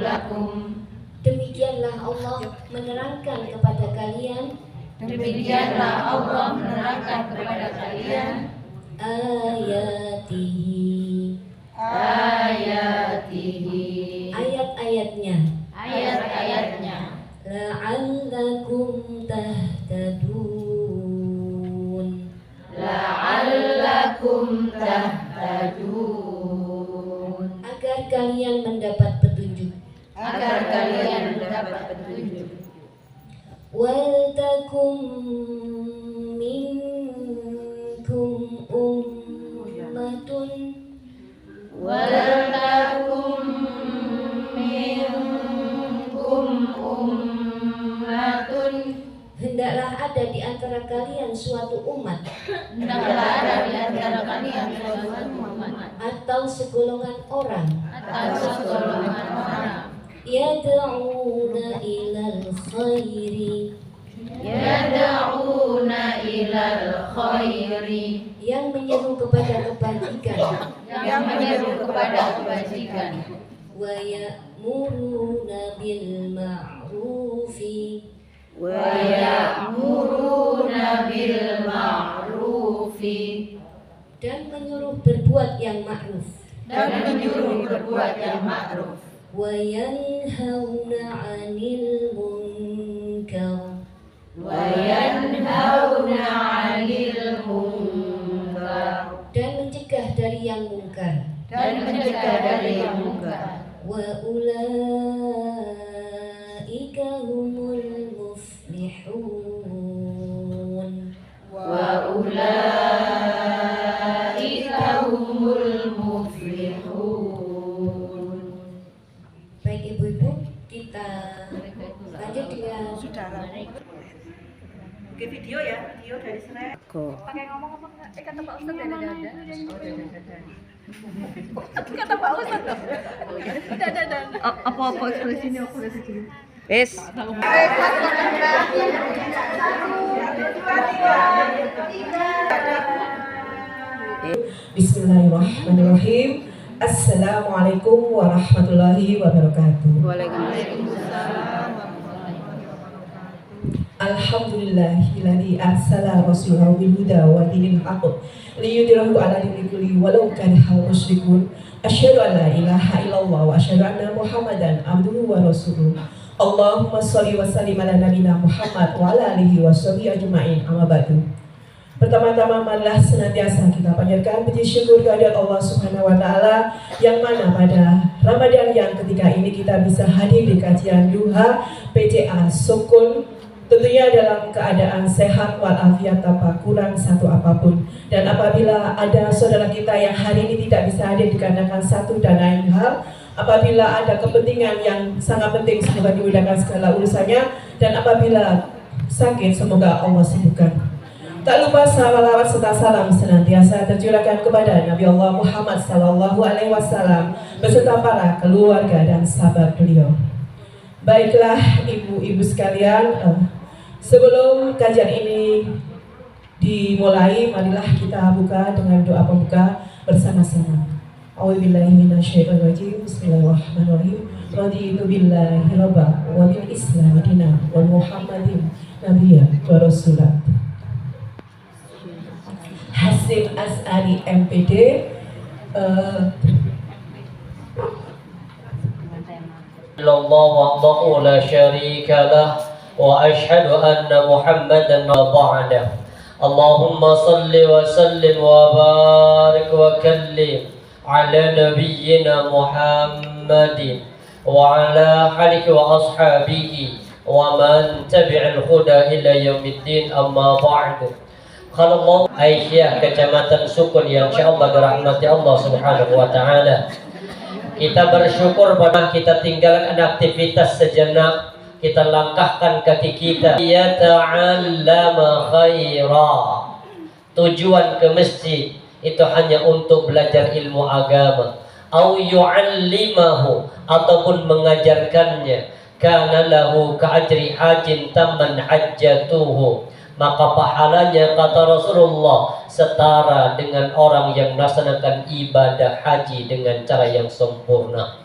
lakum. Demikianlah Allah menerangkan kepada kalian. Demikianlah Allah menerangkan kepada kalian Ayatihi. Ayat-ayatnya. La'allakum tahtadun. Agar kalian mendapat petunjuk. Wal takum minkum ummatun. Hendaklah ada di antara kalian suatu umat. Atau segolongan orang. Yad'una ilal khairi. Yang menyeru kepada kebajikan. Wa ya'muruna bil ma'rufi. Dan menyuruh berbuat yang ma'ruf. Wa yanhauna 'anil munkar. Dan mencegah dari yang mungkar. Wa ulaika humul muflihun. Baik ibu-ibu, kita lanjut dengan Oke, video dari sana. Pakai ngomong-ngomong kata Pak Ustadz dada. Kata Pak Ustadz dong. Dada. Apa ekspresinya? Wes. Bismillahirrahmanirrahim. Assalamualaikum warahmatullahi wabarakatuh. Waalaikumsalam. Alhamdulillahilladzi arsala rasulahu bil huda wa dinil haqq liyudhhirahu 'ala dini kulli walau karihal musyrikun. Asyhadu an la ilaha illallah wa asyhadu anna Muhammadan abduhu wa rasuluh. Allahumma shalli wa sallim ala nabiyyina Muhammad wa ala alihi washabihi ajma'in. Amma ba'du. Pertama-tama marilah senantiasa kita panjatkan puji syukur kehadirat Allah Subhanahu wa taala yang mana pada Ramadan yang ketika ini kita bisa hadir di kajian duha PCA Sukun, tentunya dalam keadaan sehat walafiat tanpa kurang satu apapun. Dan apabila ada saudara kita yang hari ini tidak bisa hadir dikarenakan satu dan lain hal, apabila ada kepentingan yang sangat penting semoga dimudahkan segala urusannya, dan apabila sakit semoga Allah sembuhkan. Tak lupa salawat serta salam senantiasa tercurahkan kepada Nabi Allah Muhammad SAW beserta para keluarga dan sahabat beliau. Baiklah ibu-ibu sekalian, sebelum kajian ini dimulai, marilah kita buka dengan doa pembuka bersama-sama. A'udzubillahi minasyaitonirrajim. Bismillahirrahmanirrahim. Raditu billahi robba wa bil Islam dinan wa Muhammadin nabiyyan wa rasulah. Hasim As'ari MPD. Allah wahdahu la syarika lah wa ashhadu anna Muhammadan ba'dah. Allahumma salli wa sallim wa barik wa kallim ala nabiyyina Muhammadin wa ala alihi wa ashabihi wa man tabi'al huda ila yaumiddin. Amma ba'du. Kalau Allah Aisyah Kecamatan Sukun yang insyaallah dirahmati Allah Subhanahu wa taala. Kita bersyukur pada kita tinggalkan aktivitas sejenak, kita langkahkan kaki kita ya ta'allama khaira. Tujuan ke masjid itu hanya untuk belajar ilmu agama, au yu'allimahu ataupun mengajarkannya, kana lahu ka'ajri hajin tamman hajjatuhu, maka pahalanya kata Rasulullah setara dengan orang yang melaksanakan ibadah haji dengan cara yang sempurna.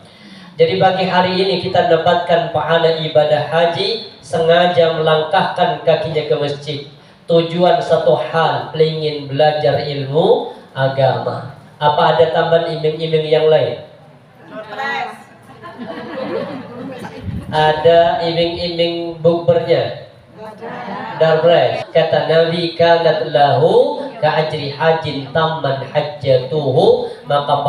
Jadi bagi hari ini kita dapatkan pahala ibadah haji, sengaja melangkahkan kakinya ke masjid. Tujuan satu hal, ingin belajar ilmu agama. Apa ada tambahan iming-iming yang lain? Ada iming-iming bukbernya? Darbrez. Kata Nabi, kanat lahu ka'ajri hajin tamman hajjatuhu, maka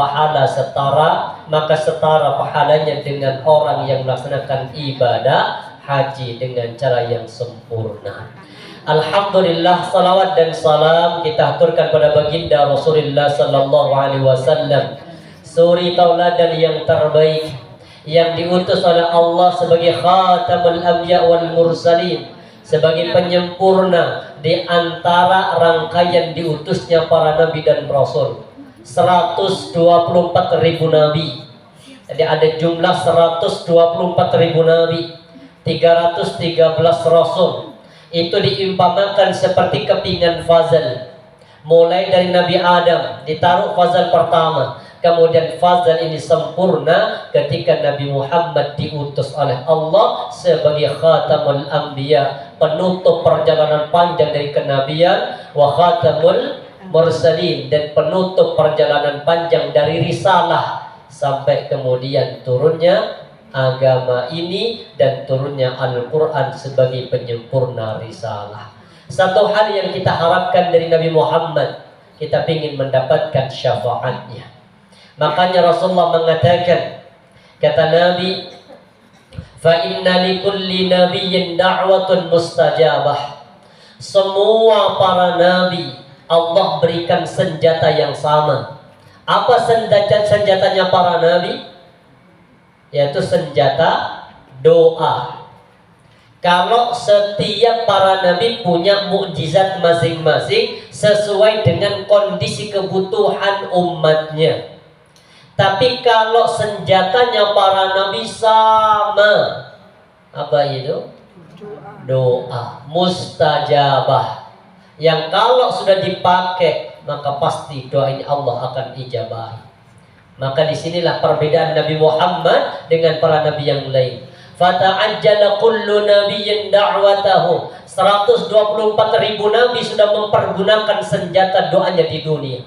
setara pahalanya dengan orang yang melaksanakan ibadah haji dengan cara yang sempurna. Alhamdulillah, salawat dan salam kita aturkan pada baginda Rasulullah sallallahu alaihi wasallam, suri tauladan yang terbaik, yang diutus oleh Allah sebagai khatamul anbiya wal mursalin, sebagai penyempurna di antara rangkaian diutusnya para nabi dan rasul. 124.000 nabi. Jadi ada jumlah 124.000 nabi, 313 rasul. Itu diimpamakan seperti kepingan fazal. Mulai dari Nabi Adam ditaruh fazal pertama, kemudian fazal ini sempurna ketika Nabi Muhammad diutus oleh Allah sebagai khatamul anbiya, penutup perjalanan panjang dari kenabian, wa khatamul mursalin, dan penutup perjalanan panjang dari risalah sampai kemudian turunnya agama ini dan turunnya Al-Quran sebagai penyempurna risalah. Satu hal yang kita harapkan dari Nabi Muhammad, kita ingin mendapatkan syafaatnya. Makanya Rasulullah mengatakan, kata Nabi, fa inna likulli nabiyyin da'watun mustajabah. Semua para nabi Allah berikan senjata yang sama. Apa senjatanya para nabi? Yaitu senjata doa. Kalau setiap para nabi punya mukjizat masing-masing sesuai dengan kondisi kebutuhan umatnya. Tapi kalau senjatanya para nabi sama, apa itu? Doa mustajabah, yang kalau sudah dipakai maka pasti doa ini Allah akan ijabahi. Maka disinilah perbedaan Nabi Muhammad dengan para nabi yang lain. Fata'ajjala kullu nabiyyin da'watahu. 124.000 nabi sudah mempergunakan senjata doanya di dunia.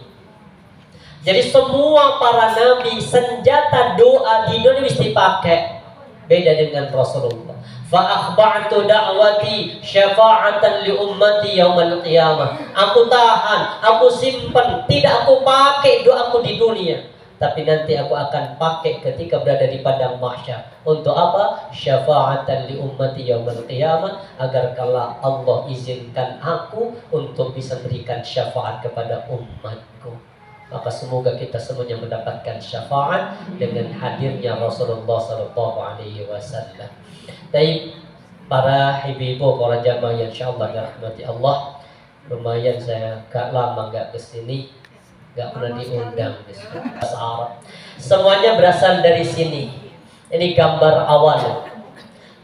Jadi semua para nabi senjata doa di dunia mesti pakai. Beda dengan Rasulullah. Fa'akhba'tu da'wati syafa'atan li ummati yaumal qiyamah. Aku tahan, aku simpan, tidak aku pakai doaku di dunia, tapi nanti aku akan pakai ketika berada di padang mahsyar. Untuk apa? Syafa'atan li ummati yaumal qiyamah, agar kalau Allah izinkan aku untuk bisa berikan syafaat kepada umatku. Maka semoga kita semuanya mendapatkan syafaat dengan hadirnya Rasulullah sallallahu alaihi wasallam. Tapi para ibu-ibu, para jamaah yang insyaallah dirahmati Allah, lumayan saya agak lama enggak kesini, enggak pernah diundang di sini. Bahasa Arab. Semuanya berasal dari sini. Ini gambar awal.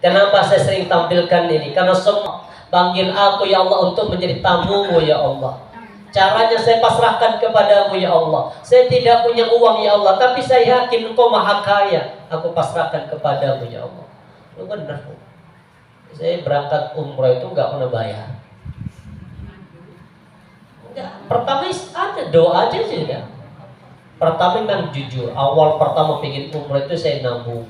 Kenapa saya sering tampilkan ini? Karena semua panggil aku ya Allah untuk menjadi tamumu ya Allah. Caranya saya pasrahkan kepadamu ya Allah. Saya tidak punya uang ya Allah, tapi saya yakin Engkau maha kaya. Aku pasrahkan kepadamu ya Allah. Itu benar. Saya berangkat umrah itu nggak pernah bayar. Enggak. Pertama ada doa aja sudah. Pertama memang jujur. Awal pertama pengen umrah itu saya nabung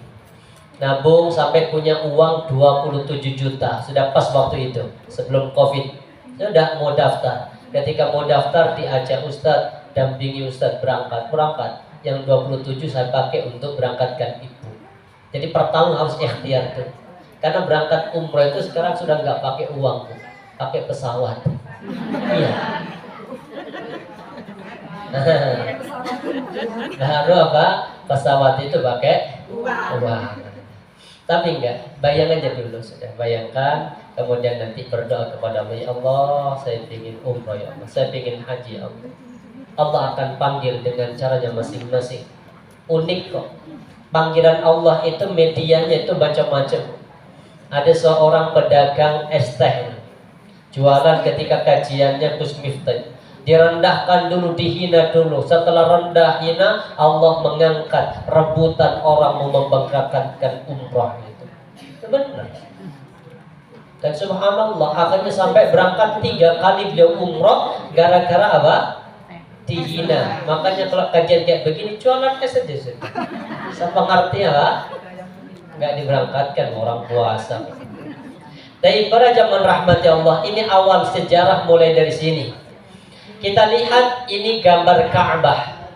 sampai punya uang 27 juta. Sudah pas waktu itu, sebelum Covid. Saya udah mau daftar. Ketika mau daftar diajak Ustadz, dampingi Ustadz berangkat. Yang 27 saya pakai untuk berangkatkan ibu. Jadi pertama harus ikhtiar tuh. Karena berangkat umrah itu sekarang sudah nggak pakai uang, pakai pesawat. Iya. Baru apa? Pesawat itu pakai uang. Tapi enggak, bayang aja dulu sudah. Bayangkan, kemudian nanti berdoa kepada Allah, ya Allah, saya ingin umrah ya Allah, saya ingin haji ya Allah. Allah akan panggil dengan caranya masing-masing. Unik kok. Panggilan Allah itu medianya itu macam-macam. Ada seorang pedagang es teh, jualan ketika kajiannya Gus Miftah. direndahkan dulu, dihina dulu. Setelah rendah hina, Allah mengangkat rebutan orang mau membanggakan umrah itu. Itu benar. Dan subhanallah, akhirnya sampai berangkat 3 kali beliau umrah gara-gara apa? Dihina. Makanya kalau kajian kayak begini, jualan es saja. Siapa ngerti apa? Nggak diberangkatkan orang puasa. Tapi para jamaah rahmati Allah, ini awal sejarah mulai dari sini. Kita lihat ini gambar Ka'bah.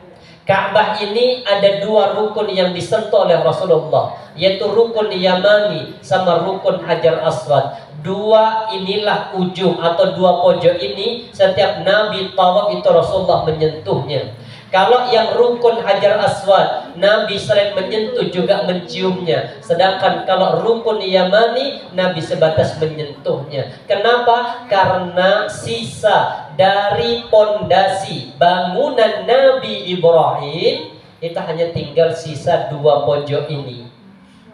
Ka'bah ini ada 2 rukun yang disentuh oleh Rasulullah, yaitu rukun Yamani sama rukun Hajar Aswad. 2 inilah ujung atau 2 pojok ini setiap Nabi tawaf itu Rasulullah menyentuhnya. Kalau yang rukun Hajar Aswad, Nabi selain menyentuh juga menciumnya. Sedangkan kalau rukun Yamani, Nabi sebatas menyentuhnya. Kenapa? Karena sisa dari pondasi bangunan Nabi Ibrahim itu hanya tinggal sisa 2 pojok ini.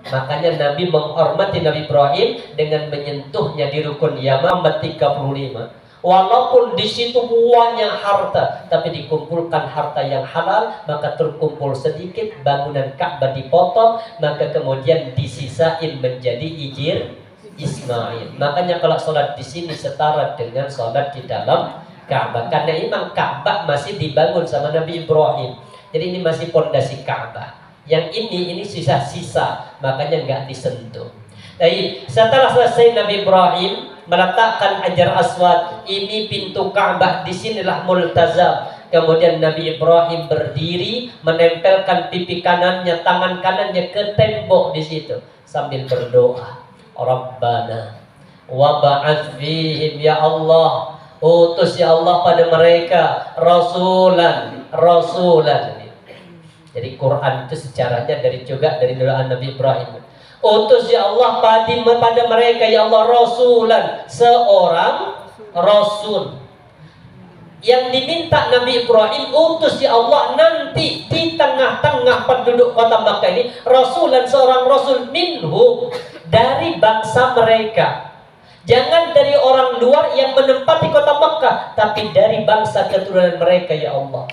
Makanya Nabi menghormati Nabi Ibrahim dengan menyentuhnya di rukun Yaman 35. Walaupun di situ banyak harta, tapi dikumpulkan harta yang halal, maka terkumpul sedikit, bangunan Ka'bah dipotong, maka kemudian disisain menjadi ijir Ismail. Makanya kalau sholat di sini setara dengan sholat di dalam Ka'bah, karena memang Ka'bah masih dibangun sama Nabi Ibrahim. Jadi ini masih pondasi Ka'bah. Yang ini sisa-sisa, makanya nggak disentuh. Jadi setelah selesai Nabi Ibrahim meletakkan Hajar Aswad, ini pintu Ka'bah, disinilah multazam. Kemudian Nabi Ibrahim berdiri, menempelkan pipi kanannya, tangan kanannya ke tembok di situ sambil berdoa. Rabbana wa ba'ats fihim, ya Allah, utus ya Allah pada mereka rasulan. Jadi Quran itu sejarahnya juga dari doa Nabi Ibrahim. Utus ya Allah pada mereka ya Allah rasulan, seorang rasul. Yang diminta Nabi Ibrahim, utus ya Allah nanti di tengah-tengah penduduk kota Makkah ini rasulan, seorang rasul minhum, dari bangsa mereka. Jangan dari orang luar yang menempati kota Makkah, tapi dari bangsa keturunan mereka ya Allah.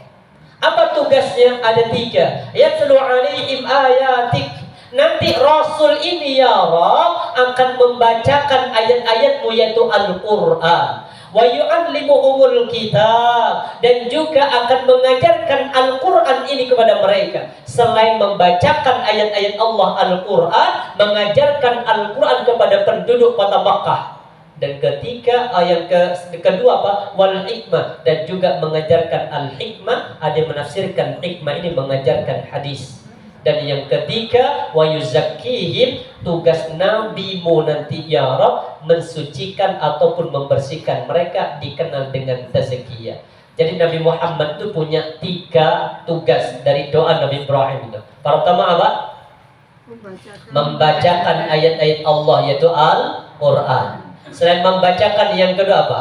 Apa tugasnya? Ada 3. Yatlu alaihim ayatik. Nanti Rasul ini ya Rabb akan membacakan ayat-ayatmu yaitu Al-Quran. Wa yu'allimuhumul kitab, dan juga akan mengajarkan Al-Quran ini kepada mereka. Selain membacakan ayat-ayat Allah Al-Quran, mengajarkan Al-Quran kepada penduduk kota Makkah. Dan ketiga, ayat kedua apa? Wal hikmah, dan juga mengajarkan al-hikmah. Ada yang menafsirkan hikmah ini mengajarkan hadis. Dan yang ketiga, wa yuzakkihim, tugas nabimu nanti ya Rabb mensucikan ataupun membersihkan mereka, dikenal dengan tazkiyah. Jadi Nabi Muhammad itu punya 3 tugas dari doa Nabi Ibrahim itu. Pertama apa? Membacakan ayat-ayat Allah yaitu Al-Quran. Selain membacakan, yang kedua apa?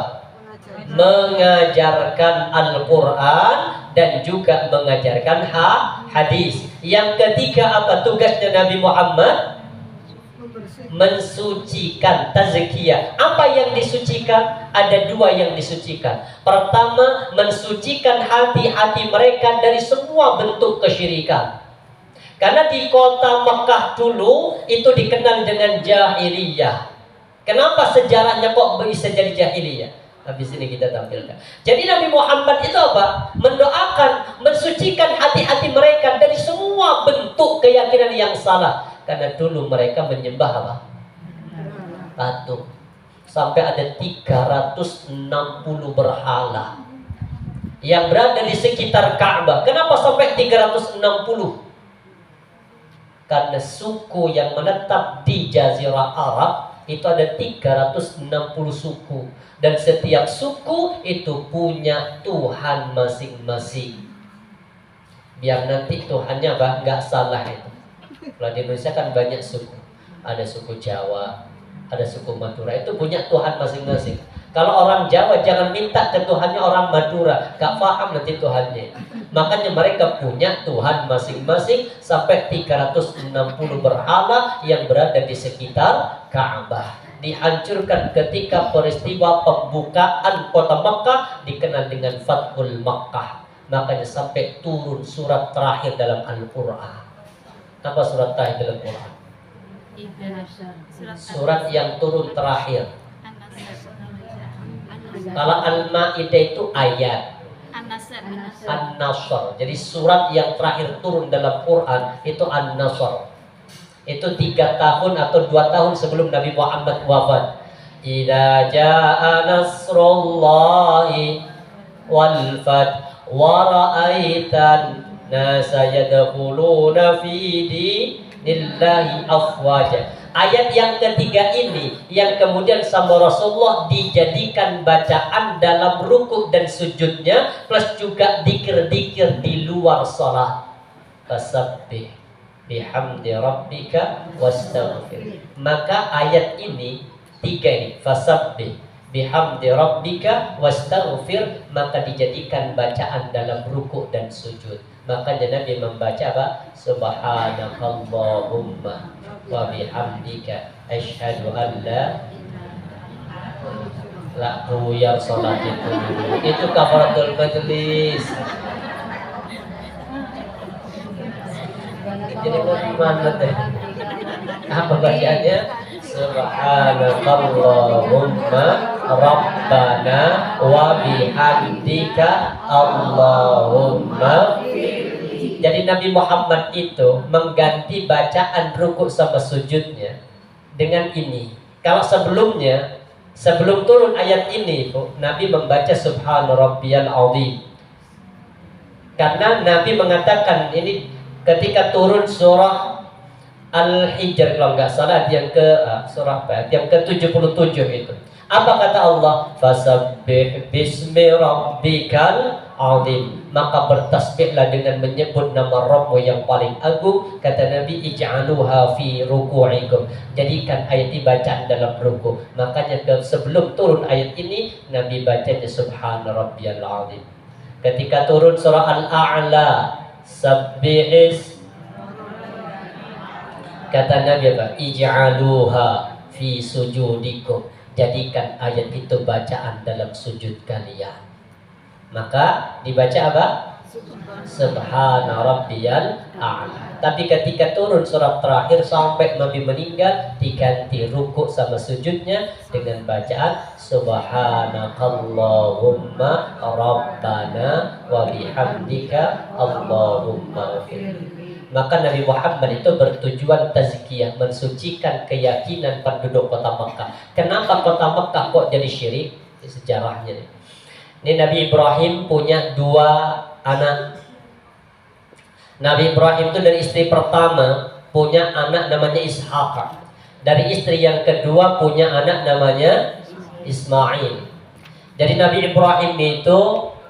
Mengajarkan Al-Quran dan juga mengajarkan hadis. Yang ketiga apa tugasnya Nabi Muhammad? Mensucikan, tazkiyah. Apa yang disucikan? Ada 2 yang disucikan. Pertama, mensucikan hati-hati mereka dari semua bentuk kesyirikan. Karena di kota Mekah dulu itu dikenal dengan jahiliyah. Kenapa sejarahnya kok bisa jadi jahiliyah? Habis ini kita tampilkan. Jadi Nabi Muhammad itu apa? Mendoakan, mensucikan hati-hati mereka dari semua bentuk keyakinan yang salah. Karena dulu mereka menyembah apa? Patung. Sampai ada 360 berhala yang berada di sekitar Ka'bah. Kenapa sampai 360? Karena suku yang menetap di Jazirah Arab itu ada 360 suku, dan setiap suku itu punya Tuhan masing-masing. Biar nanti Tuhannya nggak salah itu. Kalau di Indonesia kan banyak suku, ada suku Jawa, ada suku Madura, itu punya Tuhan masing-masing. Kalau orang Jawa jangan minta ke Tuhannya orang Madura, gak paham nanti Tuhannya. Makanya mereka punya Tuhan masing-masing sampai 360 berhala yang berada di sekitar Ka'bah. dihancurkan ketika peristiwa pembukaan kota Makkah dikenal dengan Fathul Makkah. Makanya sampai turun surat terakhir dalam Al-Quran. Apa surat terakhir dalam Quran? Surat yang turun terakhir. Kalau Al-Ma'idah itu ayat, An-Nasr. Jadi surat yang terakhir turun dalam Quran itu An-Nasr. Itu 3 tahun atau 2 tahun sebelum Nabi Muhammad wafat. Idza jaa nasrullahi wal fath wa ra'aitan nasa yadkhuluna fi dinillahi afwaja. Ayat yang ketiga ini yang kemudian sama Rasulullah dijadikan bacaan dalam rukuk dan sujudnya, plus juga dikir-dikir di luar salat. Fasabbih bihamdi rabbika wastaghfir. Maka ayat ini 3 ini, fasabbih bihamdi rabbika wastaghfir, maka dijadikan bacaan dalam rukuk dan sujud. Makanya Nabi membaca apa? Subhanakallahumma wa bihamdika asyhadu an la buyar salat itu kafaratul majlis. Jadi gimana teh? Apa bacaannya? Subhanakallahumma rabbana wa bihamdika Allahumma. Jadi Nabi Muhammad itu mengganti bacaan rukuk sama sujudnya dengan ini. Kalau sebelumnya, sebelum turun ayat ini, Nabi membaca Subhana Rabbiyal Azim. Karena Nabi mengatakan ini ketika turun surah Al-Hijr kalau nggak salah yang ke surah apa? Yang ke-77 itu. Apa kata Allah? Fasabbih bismi rabbikal azim. Maka bertasbihlah dengan menyebut nama Rabbmu yang paling agung. Kata Nabi, ij'aluha fi ruku'ikum. Jadikan ayat ini bacaan dalam ruku'. Makanya sebelum turun ayat ini Nabi bacanya Subhana Rabbiyal azim. Ketika turun surah Al-A'la, sabbihis, kata Nabi apa? Ij'aluha fi sujudikum. Jadikan ayat itu bacaan dalam sujud kalian. Maka dibaca apa? Subhana Rabbiyal A'la. Tapi ketika turun surat terakhir sampai Nabi meninggal, diganti rukuk sama sujudnya dengan bacaan Subhanakallahumma Rabbana wa bihamdika Allahumma ghfir. Maka Nabi Muhammad itu bertujuan tazkiyah, mensucikan keyakinan penduduk kota Mekah. Kenapa kota Mekah kok jadi syirik? Ini sejarahnya nih. Ini Nabi Ibrahim punya 2 anak. Nabi Ibrahim itu dari istri pertama punya anak namanya Ishaq. Dari istri yang kedua punya anak namanya Ismail. Jadi Nabi Ibrahim itu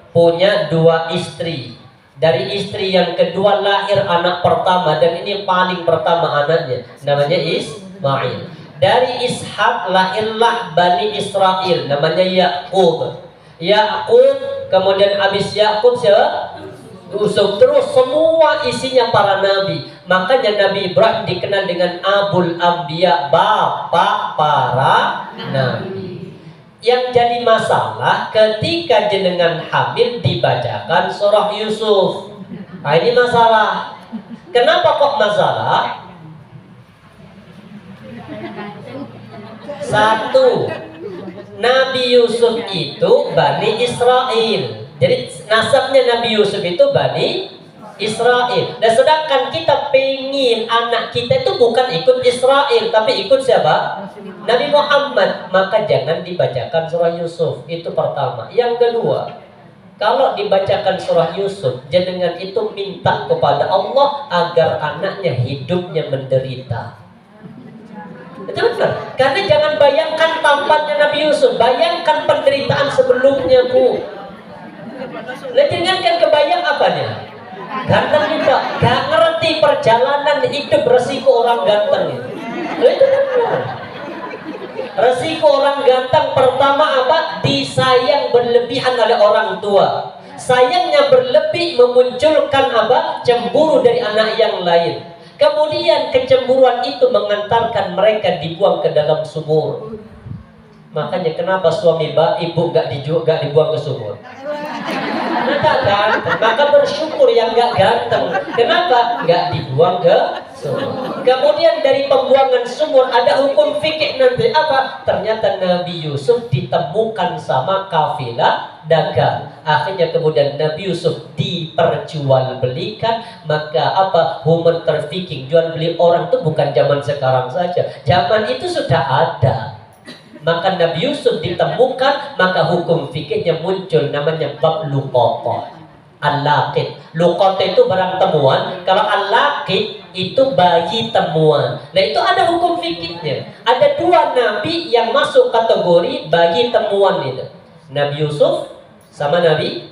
punya 2 istri. Dari istri yang kedua lahir anak pertama, dan ini paling pertama anaknya namanya Ismail. Dari Ishak lahirlah Bani Israel namanya Ya'qub. Ya'qub kemudian habis Ya'qub siapa? Yusuf. Terus semua isinya para nabi. Makanya Nabi Ibrahim dikenal dengan Abul Anbiya, bapak para nabi. Yang jadi masalah ketika jenengan hamil dibacakan surah Yusuf. Nah ini masalah. Kenapa kok masalah? 1, Nabi Yusuf itu Bani Israel. Jadi nasabnya Nabi Yusuf itu Bani Israel. Dan sedangkan kita pengen anak kita itu bukan ikut Israel, tapi ikut siapa? Nabi Muhammad. Maka jangan dibacakan surah Yusuf. Itu pertama. Yang kedua, kalau dibacakan surah Yusuf, jangan itu minta kepada Allah agar anaknya hidupnya menderita. Betul benar. Karena jangan bayangkan tampannya Nabi Yusuf, bayangkan penderitaan sebelumnya, Bu. Jangan kan kebayang apanya? Ganteng juga, gak ngerti perjalanan hidup resiko orang ganteng itu. Itu benar. Resiko orang ganteng pertama apa? Disayang berlebihan oleh orang tua. Sayangnya berlebih memunculkan apa? Cemburu dari anak yang lain. Kemudian kecemburuan itu mengantarkan mereka dibuang ke dalam sumur. Makanya kenapa suami ibu gak dibuang ke sumur? Karena gak ganteng. Maka bersyukur yang gak ganteng. Kenapa? Gak dibuang ke sumur. Kemudian dari pembuangan sumur ada hukum fikih nanti apa? Ternyata Nabi Yusuf ditemukan sama kafilah dagang. Akhirnya kemudian Nabi Yusuf diperjualbelikan. Maka apa? Human trafficking, jual beli orang itu bukan zaman sekarang saja. Zaman itu sudah ada. Maka Nabi Yusuf ditemukan, maka hukum fikihnya muncul, namanya bab luqatah. Al-laqit. Luqatah itu barang temuan. Kalau al-laqit itu bayi temuan. Nah itu ada hukum fikihnya. Ada dua nabi yang masuk kategori bayi temuan itu. Nabi Yusuf sama Nabi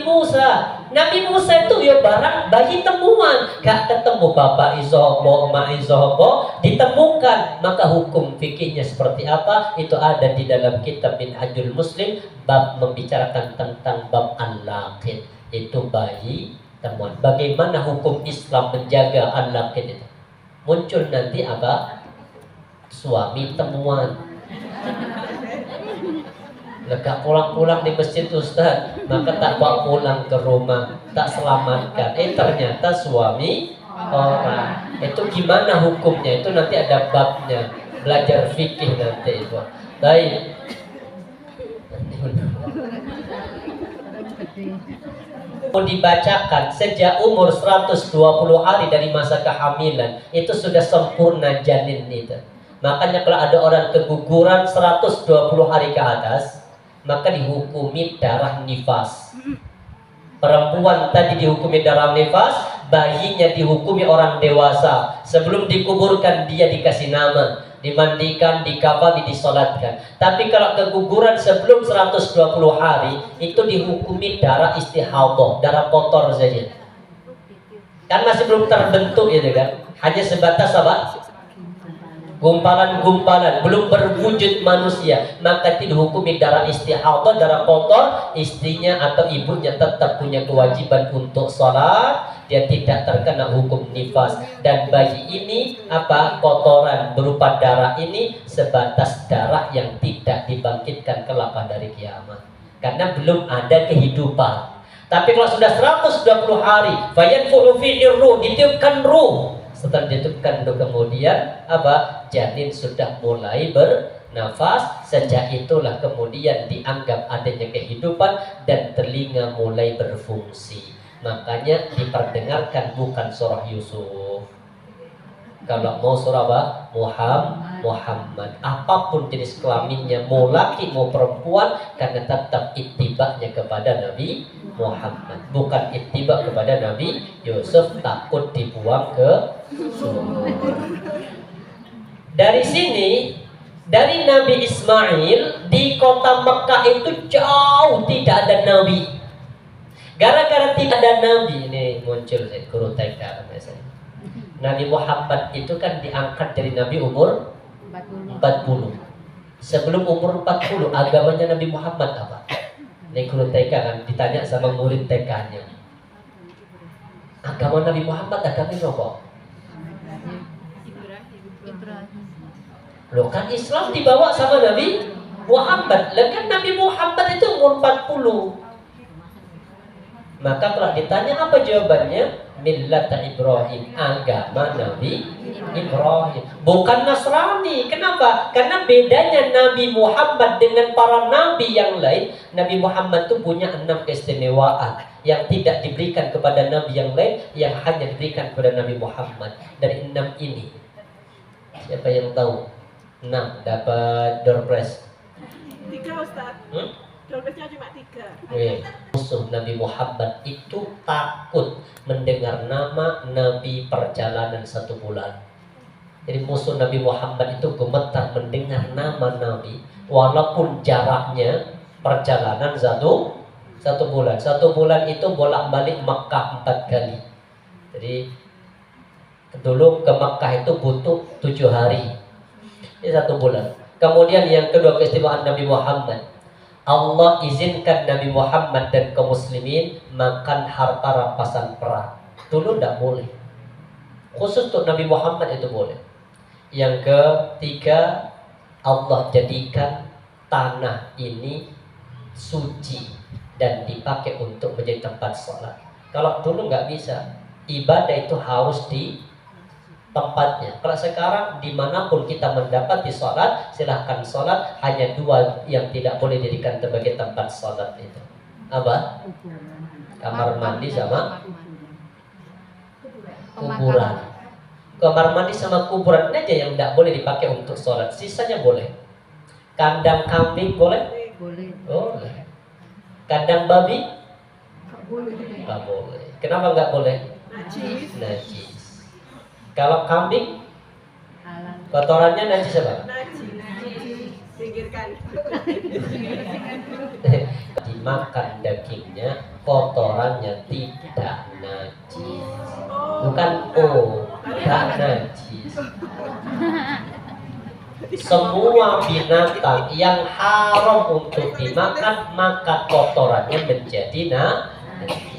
Musa. Nabi Musa itu ya barang bayi temuan, gak ketemu bapak izohbo, emak izohbo, ditemukan. Maka hukum fikihnya seperti apa? Itu ada di dalam kitab Minhajul Muslim, bab membicarakan tentang bab al-laqit, itu bayi temuan. Bagaimana hukum Islam menjaga al-laqit itu? Muncul nanti apa? Suami temuan. Lega pulang-pulang di masjid Ustaz, maka tak bawa pulang ke rumah, tak selamatkan. Ternyata suami orang. Itu gimana hukumnya? Itu nanti ada babnya, belajar fikih nanti itu. Baik. Mau dibacakan sejak umur 120 hari dari masa kehamilan, itu sudah sempurna janin itu. Makanya kalau ada orang keguguran 120 hari ke atas, maka dihukumi darah nifas. Perempuan tadi dihukumi darah nifas, bayinya dihukumi orang dewasa. Sebelum dikuburkan dia dikasih nama, dimandikan, dikafani, disolatkan. Tapi kalau keguguran sebelum 120 hari, itu dihukumi darah istihadah, darah kotor saja. Kan masih belum terbentuk itu kan, hanya sebatas apa? Gumpalan-gumpalan, belum berwujud manusia. Maka itu dihukumi darah istihadah, darah kotor. Istrinya atau ibunya tetap punya kewajiban untuk sholat. Dia tidak terkena hukum nifas. Dan bayi ini apa? Kotoran berupa darah ini sebatas darah yang tidak dibangkitkan kelak dari kiamat. Karena belum ada kehidupan. Tapi kalau sudah 120 hari, fayanfulu fihi ruh, ditiupkan ruh. Setelah ditiupkan kemudian apa? Janin sudah mulai bernafas. Sejak itulah kemudian dianggap adanya kehidupan dan telinga mulai berfungsi. Makanya diperdengarkan bukan surah Yusuf. Kalau mau surah apa? Muhammad. Apapun jenis kelaminnya, mau laki mau perempuan, karena tetap ittibanya kepada Nabi Muhammad, bukan ittiba kepada Nabi Yusuf, takut dibuang ke sumur. Dari sini, dari Nabi Ismail di kota Mekah itu jauh tidak ada nabi. Gara-gara tidak ada nabi, ini muncul guru TK misalnya. Nabi Muhammad itu kan diangkat dari Nabi umur 40. Sebelum umur 40 agamanya Nabi Muhammad apa? Ini guru TK kan ditanya sama murid TK-nya. Agama Nabi Muhammad agamanya apa? Loh kan Islam dibawa sama Nabi Muhammad. Lah kan Nabi Muhammad itu umur 40. Maka kalau ditanya apa jawabannya? Millat Ibrahim, agama Nabi Ibrahim, bukan Nasrani. Kenapa? Karena bedanya Nabi Muhammad dengan para nabi yang lain. Nabi Muhammad itu punya 6 keistimewaan yang tidak diberikan kepada nabi yang lain, yang hanya diberikan kepada Nabi Muhammad. Dari 6 ini, siapa yang tahu? 6 dapat door prize. 3 Ustaz. Dompetnya cuma 3. Musuh Nabi Muhammad itu takut mendengar nama Nabi perjalanan 1 bulan. Jadi musuh Nabi Muhammad itu gemetar mendengar nama Nabi, walaupun jaraknya perjalanan 1 bulan. 1 bulan itu bolak-balik Mekah 4 kali. Jadi dulu ke Mekah itu butuh 7 hari. Ini 1 bulan. Kemudian yang kedua keistimewaan Nabi Muhammad, Allah izinkan Nabi Muhammad dan kaum muslimin makan harta rampasan perang. Dulu tidak boleh. Khusus untuk Nabi Muhammad itu boleh. Yang ketiga, Allah jadikan tanah ini suci dan dipakai untuk menjadi tempat sholat. Kalau dulu nggak bisa, ibadah itu harus di tempatnya. Kalau sekarang dimanapun kita mendapati sholat, silahkan sholat. Hanya dua yang tidak boleh dijadikan sebagai tempat sholat itu. Apa? Kamar mandi sama kuburan. Kamar mandi sama kuburan ini aja yang tidak boleh dipakai untuk sholat. Sisanya boleh. Kandang kambing boleh? Boleh. Kandang babi? Nggak boleh. Kenapa nggak boleh? Najis. Kalau kambing, kotorannya najis apa? Pinggirkan. Dimakan dagingnya, kotorannya tidak najis. Bukan tidak najis. Semua binatang yang haram untuk dimakan, maka kotorannya menjadi najis.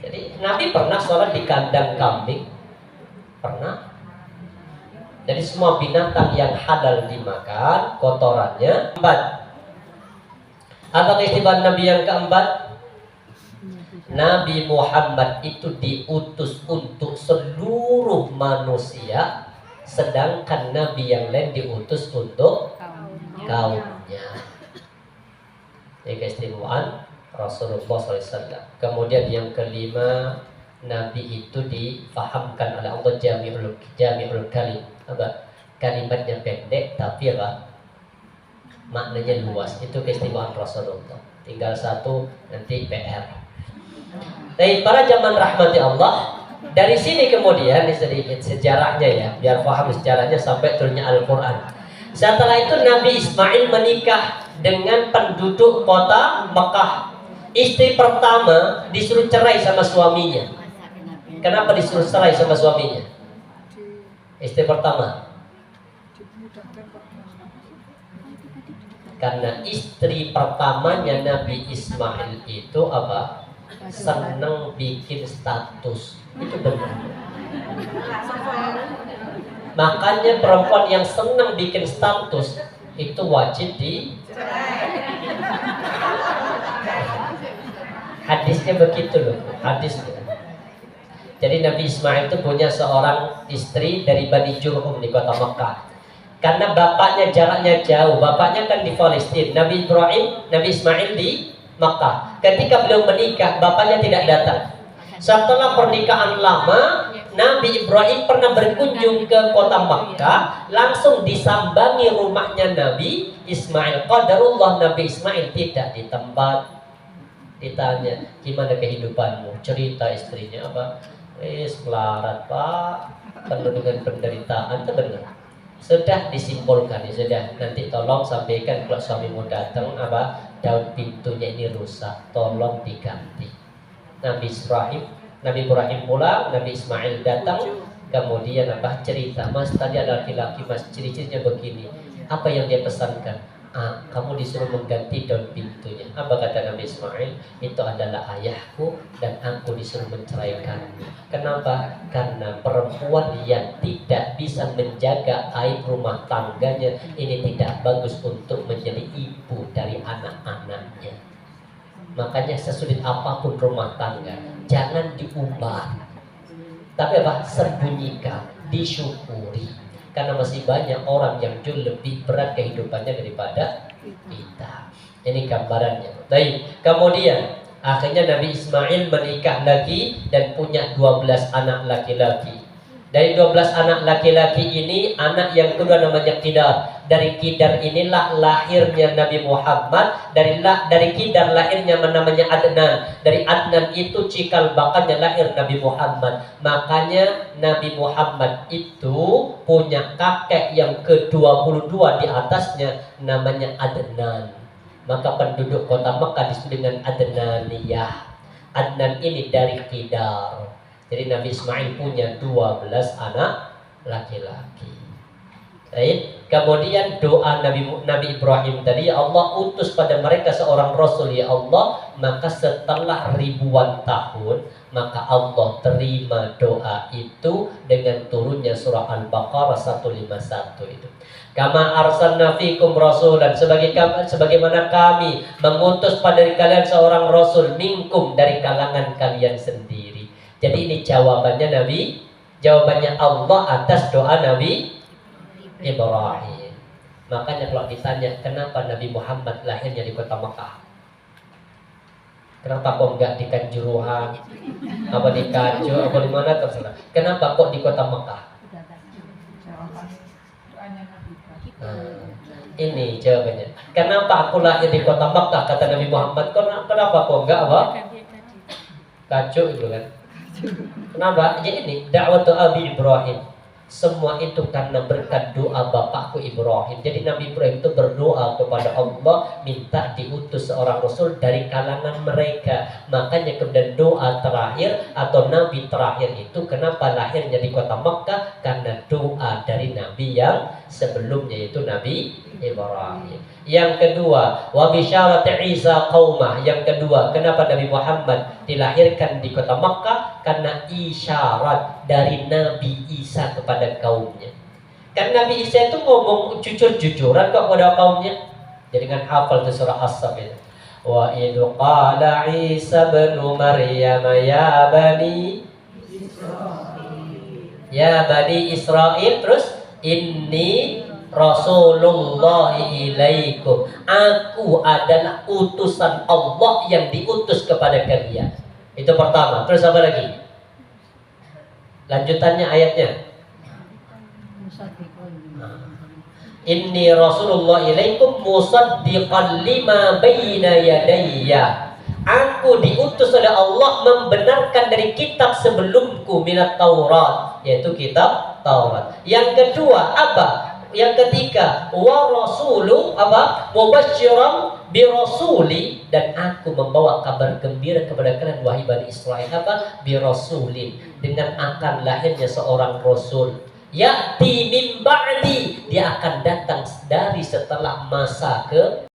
Jadi Nabi pernah sholat di kandang kambing, pernah. Jadi semua binatang yang halal dimakan, kotorannya. Empat. Apa keistimewaan Nabi yang keempat? Nabi Muhammad itu diutus untuk seluruh manusia, sedangkan Nabi yang lain diutus untuk kaumnya. Ini keistimewaan Rasulullah SAW. Kemudian yang kelima, Nabi itu difahamkan oleh Allah jami'ul kalim. Apa? Kalimatnya pendek tapi apa? Maknanya luas. Itu keistimewaan Rasulullah. Tinggal satu nanti PR. Tapi para zaman rahmati Allah, dari sini kemudian ini sedikit sejarahnya ya, biar paham sejarahnya sampai turunnya Al-Quran. Setelah itu Nabi Ismail menikah dengan penduduk kota Mekah. Istri pertama disuruh cerai sama suaminya. Kenapa disuruh cerai sama suaminya? Istri pertama, karena istri pertamanya Nabi Ismail itu apa? Senang bikin status. Itu benar. Makanya perempuan yang senang bikin status itu wajib hadisnya begitu loh, hadisnya. Jadi Nabi Ismail itu punya seorang istri dari Bani Jurhum di kota Mekah. Karena bapaknya jaraknya jauh, bapaknya kan di Palestina, Nabi Ismail di Mekah. Ketika beliau menikah, bapaknya tidak datang. Setelah pernikahan lama, Nabi Ibrahim pernah berkunjung ke kota Makkah, langsung disambangi rumahnya Nabi Ismail. Qadarullah Nabi Ismail tidak di tempat. Ditanya, gimana kehidupanmu? Cerita istrinya apa? Melarat pak, penuh dengan penderitaan. Itu benar. Sudah disimpulkan, ya sudah. Nanti tolong sampaikan kalau suamimu datang apa? Daun pintunya ini rusak, tolong diganti. Nabi Ibrahim pulang, Nabi Ismail datang, kemudian apa? Cerita, mas tadi ada laki-laki, mas ciri-cirinya begini. Apa yang dia pesankan? Kamu disuruh mengganti daun pintunya. Apa kata Nabi Ismail? Itu adalah ayahku dan aku disuruh menceraikannya. Kenapa? Karena perempuan yang tidak bisa menjaga aib rumah tangganya ini tidak bagus untuk menjadi ibu dari anak-anaknya. Makanya sesulit apapun rumah tangga, jangan diubah, tapi apa? Sembunyikan, disyukuri. Karena masih banyak orang yang jauh lebih berat kehidupannya daripada kita. Ini gambarannya. Baik, kemudian akhirnya Nabi Ismail menikah lagi dan punya 12 anak laki-laki. Dari 12 anak laki-laki ini, anak yang kedua namanya Qidar. Dari Qidar inilah lahirnya Nabi Muhammad. Dari Qidar lahirnya namanya Adnan. Dari Adnan itu cikal bakalnya lahir Nabi Muhammad. Makanya Nabi Muhammad itu punya kakek yang ke-22 di atasnya namanya Adnan. Maka penduduk kota Mekah disebut dengan Adnaniyah. Adnan ini dari Qidar. Jadi Nabi Ismail punya 12 anak laki-laki. Baik. Kemudian doa Nabi Ibrahim tadi, ya Allah utus pada mereka seorang rasul ya Allah, maka setelah ribuan tahun maka Allah terima doa itu dengan turunnya surah Al-Baqarah 151 itu. Kama arsalna fikum rasulan, sebagaimana kami mengutus pada kalian seorang rasul minkum, dari kalangan kalian sendiri. Jadi ini jawabannya Allah atas doa Nabi Ibrahim. Makanya kalau ditanya kenapa Nabi Muhammad lahirnya di kota Mekah, kenapa kok enggak di Kanjuruhan, apa di Kanjo, apa di mana terserah. Kenapa kok di kota Mekah? Ini jawabannya. Kenapa aku lahir di kota Mekah, kata Nabi Muhammad? Kenapa kok enggak apa? Kanjo itu kan. Kenapa? Jadi ini dakwah Abi Ibrahim. Semua itu karena berkat doa bapakku Ibrahim. Jadi Nabi Ibrahim itu berdoa kepada Allah, minta diutus seorang rasul dari kalangan mereka. Makanya kemudian doa terakhir atau Nabi terakhir itu kenapa lahirnya di kota Mekah? Karena doa dari Nabi yang sebelumnya, yaitu Nabi Ibrahim. Yang kedua, wa bisyarat Isa qaumah. Yang kedua, kenapa Nabi Muhammad dilahirkan di kota Makkah? Karena isyarat dari Nabi Isa kepada kaumnya. Kan Nabi Isa itu ngomong jujur-jujuran kok kepada kaumnya. Jadi kan hafal itu surah As-Saff itu. Wa idh qala Isa ibn Maryam ya bani Israel, terus inni Rasulullah ilaikum, aku adalah utusan Allah yang diutus kepada kalian. Itu pertama. Terus apa lagi? Lanjutannya ayatnya. Inni Rasulullah ilaikum musaddiqan lima baina yadayya. Aku diutus oleh Allah membenarkan dari kitab sebelumku minat Taurat, yaitu kitab Taurat. Yang kedua apa? Yang ketiga, wa rasulu apa? Mubasysyiran bi rasuli, dan aku membawa kabar gembira kepada kalian wahai Bani Israil apa? Bi rasulin, dengan akan lahirnya seorang rasul. Ya'ti min ba'di, dia akan datang dari setelah masa ke.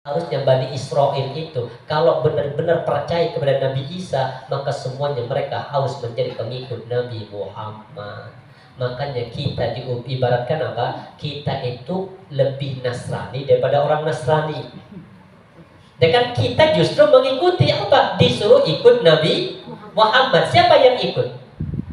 Harusnya Bani Israel itu kalau benar-benar percaya kepada Nabi Isa, maka semuanya mereka harus menjadi pengikut Nabi Muhammad. Makanya kita diibaratkan apa? Kita itu lebih Nasrani daripada orang Nasrani. Dengan kita justru mengikuti apa? Disuruh ikut Nabi Muhammad. Siapa yang ikut?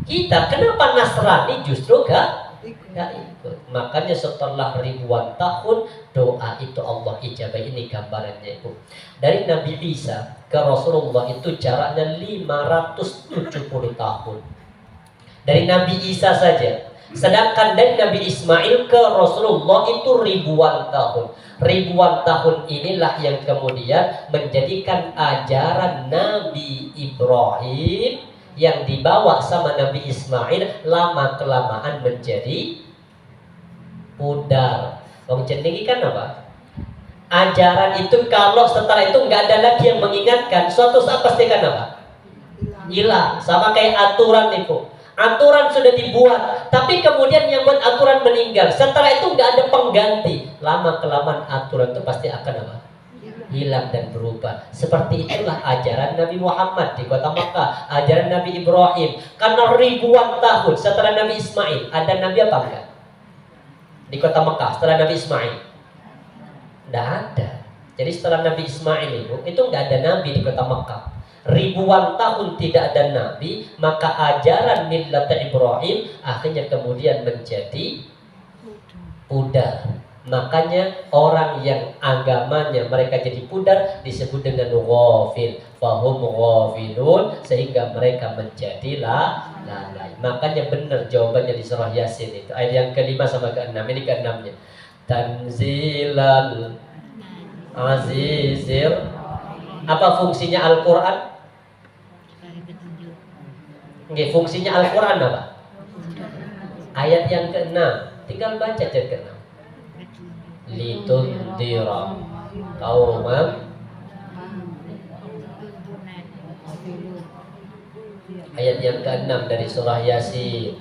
Kita. Kenapa Nasrani justru gak ikut? Makanya setelah ribuan tahun doa itu Allah ijabah. Ini gambarannya itu. Dari Nabi Isa ke Rasulullah itu jaraknya 570 tahun. Dari Nabi Isa saja. Sedangkan dari Nabi Ismail ke Rasulullah itu ribuan tahun. Ribuan tahun inilah yang kemudian menjadikan ajaran Nabi Ibrahim yang dibawa sama Nabi Ismail lama-kelamaan menjadi pudar. Wong jenengi kan apa? Ajaran itu kalau setelah itu nggak ada lagi yang mengingatkan, suatu saat pasti kan apa? Hilang. Sama kayak aturan itu. Aturan sudah dibuat, tapi kemudian yang buat aturan meninggal. Setelah itu nggak ada pengganti. Lama-kelamaan aturan itu pasti akan apa? Hilang dan berubah. Seperti itulah ajaran Nabi Muhammad di kota Makkah, ajaran Nabi Ibrahim. Karena ribuan tahun setelah Nabi Ismail, ada Nabi apa enggak? Di kota Makkah setelah Nabi Ismail? Tidak ada. Jadi setelah Nabi Ismail itu nggak ada Nabi di kota Makkah. Ribuan tahun tidak ada Nabi, maka ajaran millat Ibrahim akhirnya kemudian menjadi pudar. Makanya orang yang agamanya mereka jadi pudar disebut dengan ghafil, fahum ghafilun, sehingga mereka menjadi lalai. Makanya benar jawabannya di surah Yasin itu ayat yang ke-5 sama ke-6. Ini ke-6-nya. Tanzilal azizir. Apa fungsinya Al-Quran? Oke, fungsinya Al-Quran apa? Ayat yang ke-6. Tinggal baca ayat ke-6. Litundira qauman. Ayat yang ke-6 dari surah Yasin.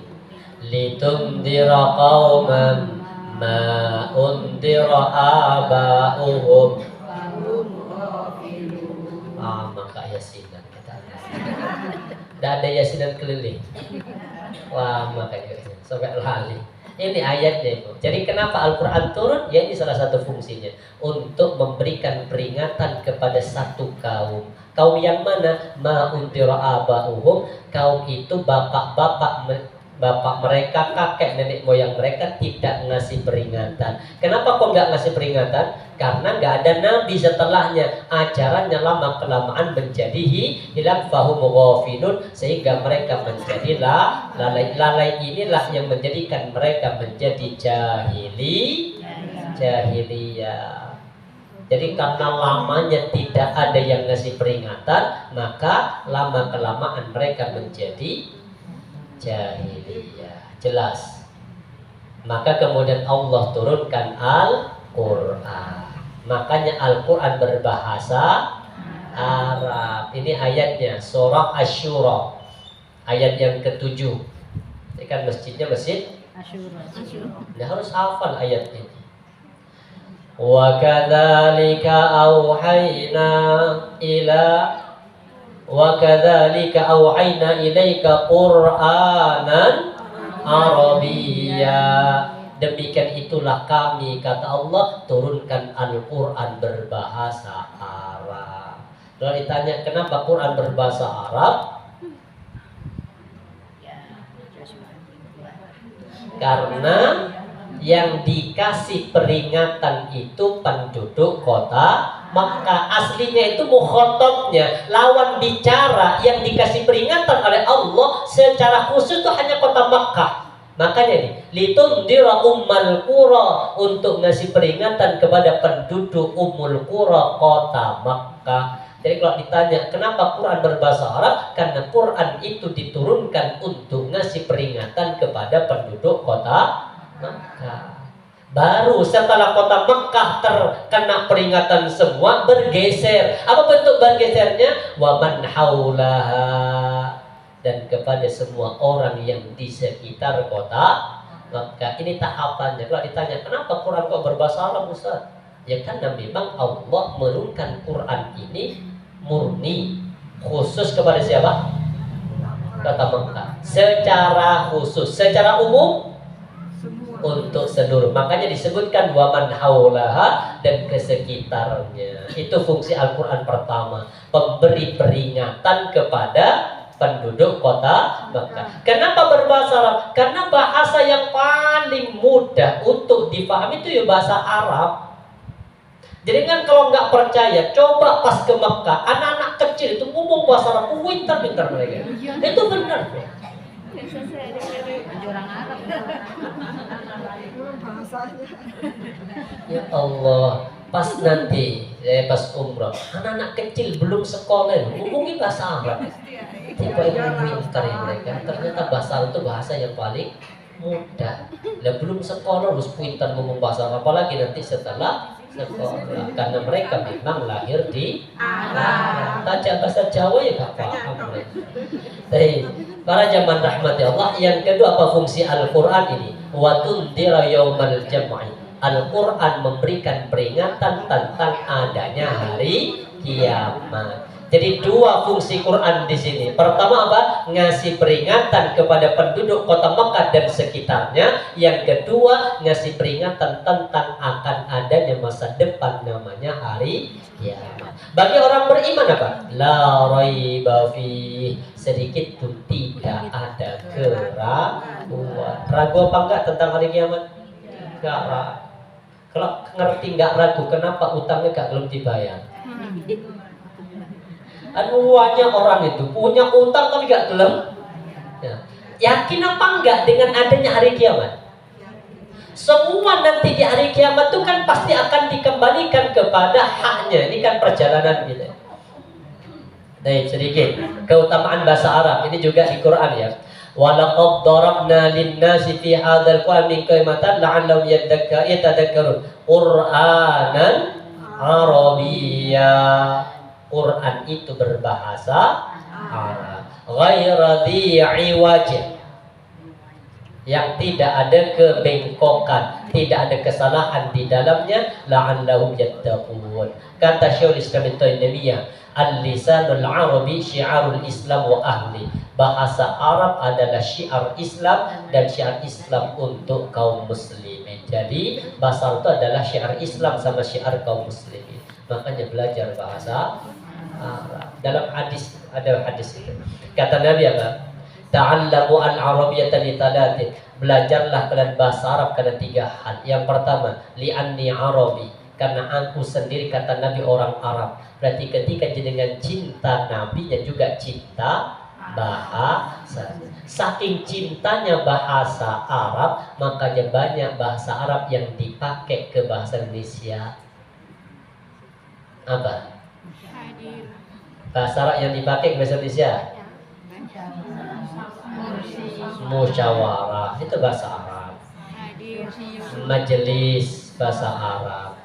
Litundira qauman ma undira aba'uhum. Maka yasinan kita. Tidak ada yasinan keliling. Wah, makanya sampai lali. Ini ayatnya itu. Jadi kenapa Al-Quran turun? Ya ini salah satu fungsinya untuk memberikan peringatan kepada satu kaum. Kaum yang mana? Ma undira aba'uhum. Kaum itu bapak mereka, kakek nenek moyang mereka tidak ngasih peringatan. Kenapa kok nggak ngasih peringatan? Karena nggak ada nabi setelahnya. Ajarannya lama kelamaan menjadi hilang, fahum ghafilun, sehingga mereka menjadi lalai. Inilah yang menjadikan mereka menjadi jahiliyah. Jadi karena lamanya tidak ada yang ngasih peringatan, maka lama kelamaan mereka menjadi jahiliyah. Jelas. Maka kemudian Allah turunkan Al-Quran. Makanya Al-Quran berbahasa Arab. Ini ayatnya surah Asy-Syura, ayat yang ke-7. Ini kan masjidnya masjid Asy-Syura. Nah, harus hafal ayat ini. Wa kadzalika auhayna ilaika Qur'anan Arabiyya. Demikian itulah kami, kata Allah, turunkan Al-Quran berbahasa Arab. Lalu ditanya, kenapa Quran berbahasa Arab? Karena yang dikasih peringatan itu penduduk kota Makkah. Aslinya itu mukhatabnya, lawan bicara yang dikasih peringatan oleh Allah secara khusus itu hanya kota Makkah. Makanya nih, litundira ummal qura, untuk ngasih peringatan kepada penduduk Ummul Qura, kota Makkah. Jadi kalau ditanya kenapa Quran berbahasa Arab, karena Quran itu diturunkan untuk ngasih peringatan kepada penduduk kota Makkah. Baru setelah kota Makkah terkena peringatan semua, bergeser. Apa bentuk bergesernya? Wa man haulaha, dan kepada semua orang yang di sekitar kota Makkah. Ini tahapannya. Kalau ditanya kenapa Quran kok berbahasa Arab, Ustaz? Ya karena memang Allah menurunkan Quran ini murni khusus kepada siapa? Kota Makkah. Secara khusus, secara umum untuk seluruh. Makanya disebutkan waman haulaha, dan ke sekitarnya. Itu fungsi Al-Quran pertama, pemberi peringatan kepada penduduk kota Makkah. Kenapa berbahasa Arab? Karena bahasa yang paling mudah untuk dipahami itu ya bahasa Arab. Jadi kan kalau nggak percaya, coba pas ke Makkah, anak-anak kecil itu ngomong bahasa Arab, pintar-pintar mereka. Itu benar. Orang Arab. Ya Allah, pas nanti pas umroh, anak-anak kecil belum sekolah ngomongin bahasa Arab. Tiba-tiba pintar ya mereka. Ternyata bahasa Arab itu bahasa yang paling mudah. Lah belum sekolah harus pintar ngomong bahasa Arab, apalagi nanti setelah sekolah. Karena mereka memang lahir di Arab. Tajam bahasa Jawa ya gak paham mereka. Tapi para jamaah rahmati Allah, yang kedua apa fungsi Al-Quran ini? Wa tundira yaumal jam'i. Al-Quran memberikan peringatan tentang adanya hari kiamat. Jadi dua fungsi Quran di sini. Pertama apa? Ngasih peringatan kepada penduduk kota Makkah dan sekitarnya. Yang kedua, ngasih peringatan tentang akan adanya masa depan, namanya hari kiamat. Bagi orang beriman apa? La raiba fi, sedikit pun tidak ada keraguan. Ragu apa enggak tentang hari kiamat? Enggak ragu. Kalau ngerti nggak ragu, kenapa utangnya belum dibayar? Banyak orang itu punya utang tapi gak gelem. Ya. Yakin apa enggak dengan adanya hari kiamat? Semua nanti di hari kiamat itu kan pasti akan dikembalikan kepada haknya. Ini kan perjalanan gitu. Baik, sedikit keutamaan bahasa Arab ini juga di Quran ya. Walaqad darabna lin-nasi fi hadzal Qur'an min kalimatan la'allahum yatadakkarun. Qur'anan Arabiyya. Quran itu berbahasa Arab. Ghaira dhi iwaj. yang tidak ada kebengkokan, tidak ada kesalahan di dalamnya, la'allahum yattaqun. Kata Syekhul Islam Ibnu Taimiyah, al-lisanul arabi syiarul Islam wa ahli. Bahasa Arab adalah syiar Islam dan syiar Islam untuk kaum muslimin. Jadi bahasa Arab itu adalah syiar Islam sama syiar kaum muslimin. Makanya belajar bahasa Arab. Dalam hadis ada hadis itu. Kata Nabi apa? Ta'allamu al-arabiyyata li talatin. Belajarlah kalian bahasa Arab karena 3 hal. Yang pertama, li'anni arabi, karena aku sendiri, kata Nabi, orang Arab. Berarti ketika jenengan cinta Nabi dan juga cinta bahasa. Saking cintanya bahasa Arab, makanya banyak bahasa Arab yang dipakai ke bahasa Indonesia. Apa? Bahasa Arab yang dipakai ke bahasa Indonesia? Musyawarah, itu bahasa Arab. Majelis, bahasa Arab.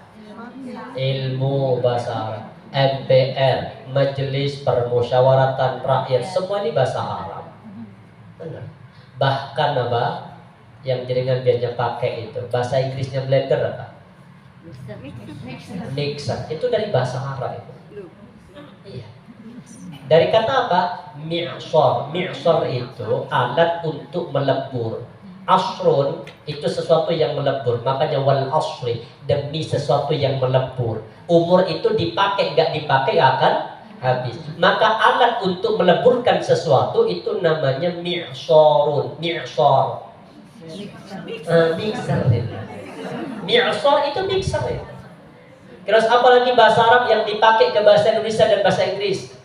Ilmu, bahasa Arab. MPR, Majelis Permusyawaratan Rakyat, semua ini bahasa Arab. Benar. Bahkan apa yang jaringan biasanya pakai itu bahasa Inggrisnya blender apa? Mixer. Itu dari bahasa Arab itu. Iya. Dari kata apa? Mi'shar. Mi'shar itu alat untuk melebur. Asrun itu sesuatu yang melebur. Makanya wal asri, demi sesuatu yang melebur. Umur itu dipakai nggak dipakai akan habis. Maka alat untuk meleburkan sesuatu itu namanya mi'sharun. Mi'shar. Mixer. Mi'shar itu mixer itu. Terus apalagi bahasa Arab yang dipakai ke bahasa Indonesia dan bahasa Inggris?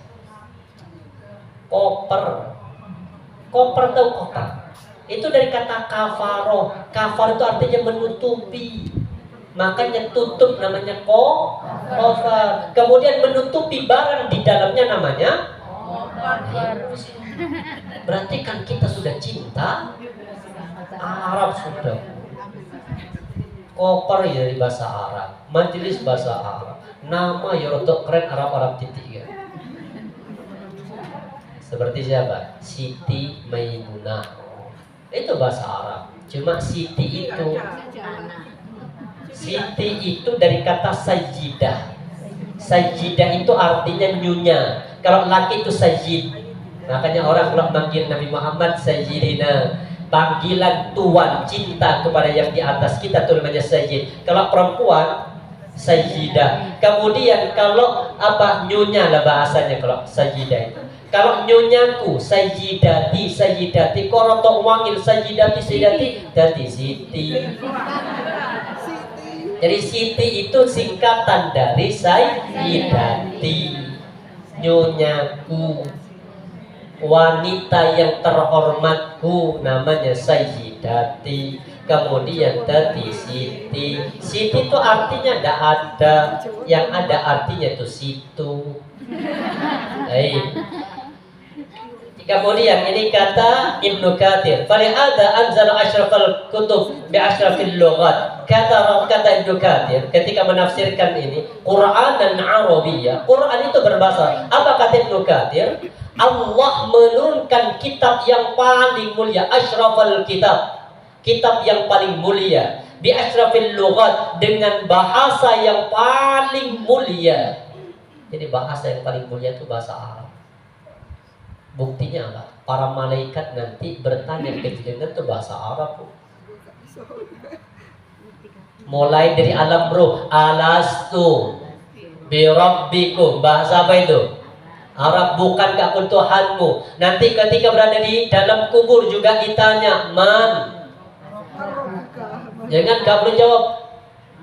Koper. Koper tahu koper? Itu dari kata kafaro. Kafar itu artinya menutupi. Makanya tutup namanya kofar. Kemudian menutupi barang di dalamnya namanya berarti kan kita sudah cinta Arab sudah. Koper ya dari bahasa Arab, majelis bahasa Arab, nama ya untuk keren Arab titik ya. Seperti siapa? Siti Maimunah. Itu bahasa Arab. Cuma Siti itu dari kata sayyidah. Sayyidah itu artinya nyonya. Kalau laki itu sayyid. Makanya orang kalau manggil Nabi Muhammad sayyidina, panggilan tuan, cinta kepada yang di atas kita itu namanya sayyid. Kalau perempuan sayyidah. Kemudian kalau apa, nyonya lah bahasanya kalau sayyidah itu. Kalau nyonyaku sayyidati, sayyidati, korotok wangil sayyidati, sayyidati, dati siti. Jadi siti itu singkatan dari sayyidati, nyonyaku, wanita yang terhormatku namanya sayyidati. Kemudian dati siti. Siti itu artinya tidak ada, yang ada artinya itu situ. Baik. Kemudian ini kata Ibnu Katsir, "Falihada anzala asyrafal kutub bi asyrafil lughat." Kata Ibnu Katsir ketika menafsirkan ini, Quran dan Arabiyah. Quran itu berbahasa. Apa kata Ibnu Katsir? Allah menurunkan kitab yang paling mulia, asyrafal kitab. Kitab yang paling mulia bi asyrafil lughat, dengan bahasa yang paling mulia. Jadi bahasa yang paling mulia itu bahasa Arab. Buktinya apa? Para malaikat nanti bertanya ke jenengan itu bahasa Arab. Mulai dari alam ruh, alastu bi rabbikum, bahasa apa itu? Arab. Bukankah aku Tuhanmu? Nanti ketika berada di dalam kubur juga ditanya, man? Jangan gak perlu jawab,